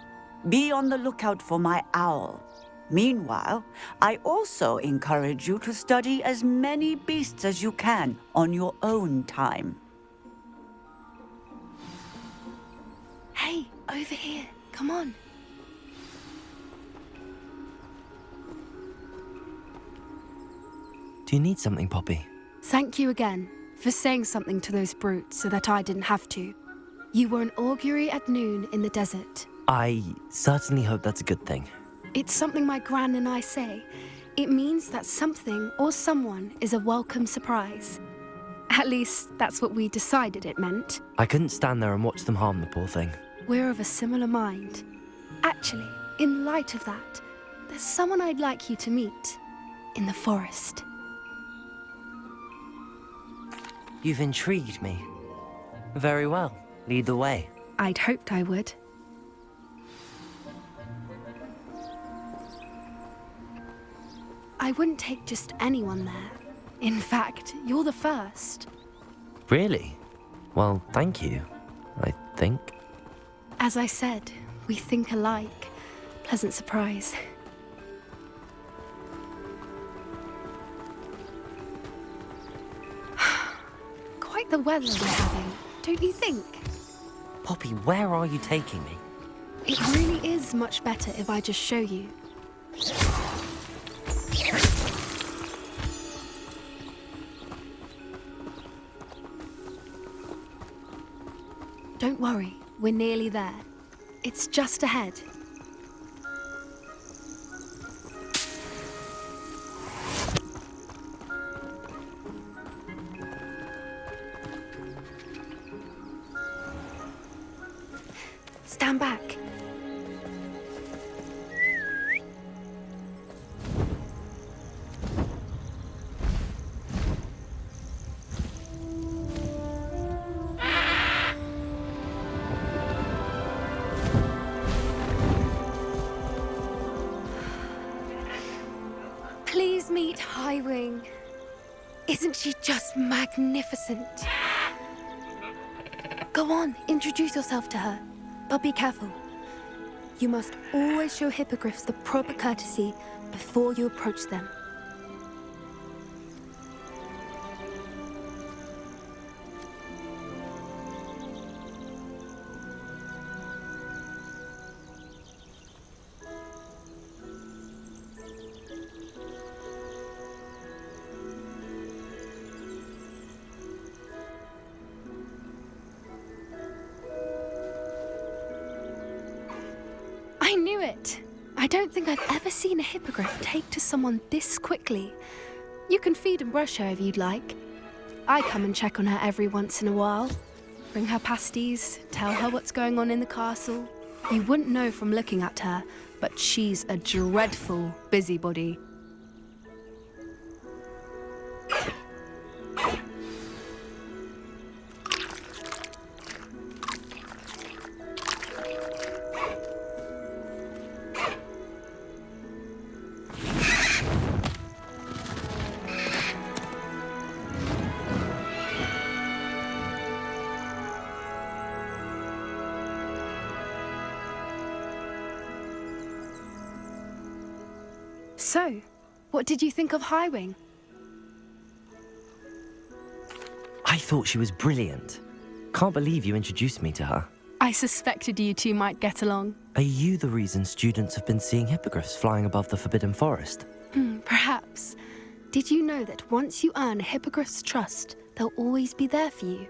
Be on the lookout for my owl. Meanwhile, I also encourage you to study as many beasts as you can on your own time. Hey, over here. Come on. Do you need something, Poppy? Thank you again for saying something to those brutes so that I didn't have to. You were an augury at noon in the desert. I certainly hope that's a good thing. It's something my gran and I say. It means that something or someone is a welcome surprise. At least, that's what we decided it meant. I couldn't stand there and watch them harm the poor thing. We're of a similar mind. Actually, in light of that, there's someone I'd like you to meet in the forest. You've intrigued me. Very well. Lead the way. I'd hoped I would. I wouldn't take just anyone there. In fact, you're the first. Really? Well, thank you, I think. As I said, we think alike. Pleasant surprise. Quite the weather we're having, don't you think? Poppy, where are you taking me? It really is much better if I just show you. Don't worry, we're nearly there. It's just ahead. Stand back. Please meet Highwing. Isn't she just magnificent? Go on, introduce yourself to her. But be careful. You must always show hippogriffs the proper courtesy before you approach them. I knew it! I don't think I've ever seen a hippogriff take to someone this quickly. You can feed and brush her if you'd like. I come and check on her every once in a while. Bring her pasties, tell her what's going on in the castle. You wouldn't know from looking at her, but she's a dreadful busybody. So, what did you think of Highwing? I thought she was brilliant. Can't believe you introduced me to her. I suspected you two might get along. Are you the reason students have been seeing hippogriffs flying above the Forbidden Forest? Perhaps. Did you know that once you earn a hippogriff's trust, they'll always be there for you?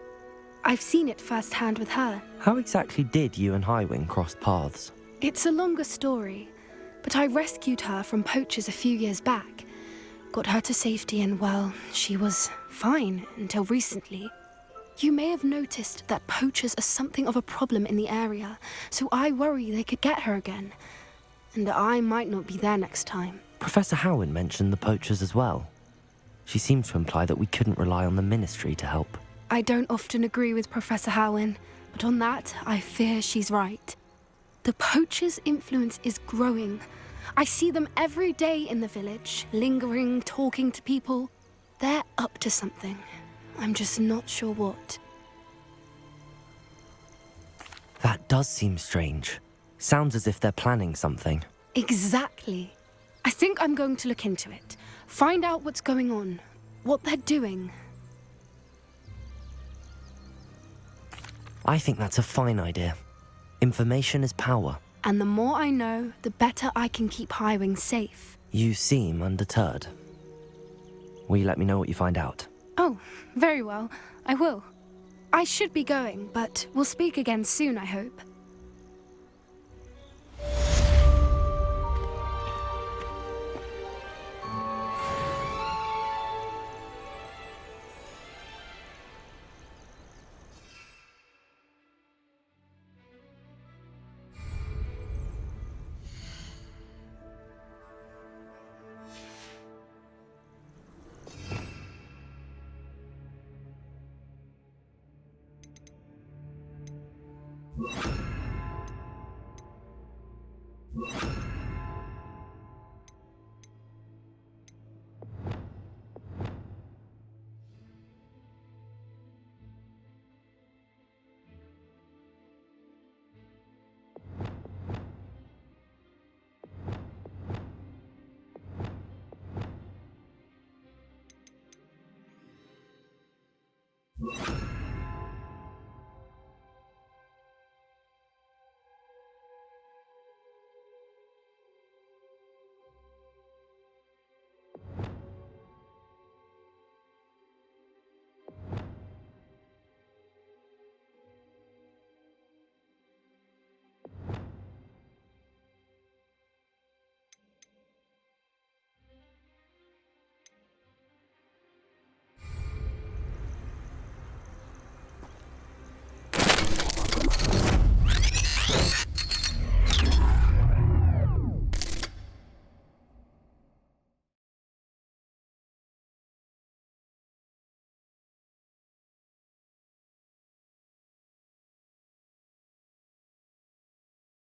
I've seen it firsthand with her. How exactly did you and Highwing cross paths? It's a longer story, but I rescued her from poachers a few years back. Got her to safety and, well, she was fine until recently. You may have noticed that poachers are something of a problem in the area, so I worry they could get her again. And I might not be there next time. Professor Howin mentioned the poachers as well. She seemed to imply that we couldn't rely on the Ministry to help. I don't often agree with Professor Howin, but on that, I fear she's right. The poachers' influence is growing. I see them every day in the village, lingering, talking to people. They're up to something. I'm just not sure what. That does seem strange. Sounds as if they're planning something. Exactly. I think I'm going to look into it. Find out what's going on, what they're doing. I think that's a fine idea. Information is power. And the more I know, the better I can keep Highwing safe. You seem undeterred. Will you let me know what you find out? Oh, very well. I will. I should be going, but we'll speak again soon, I hope. You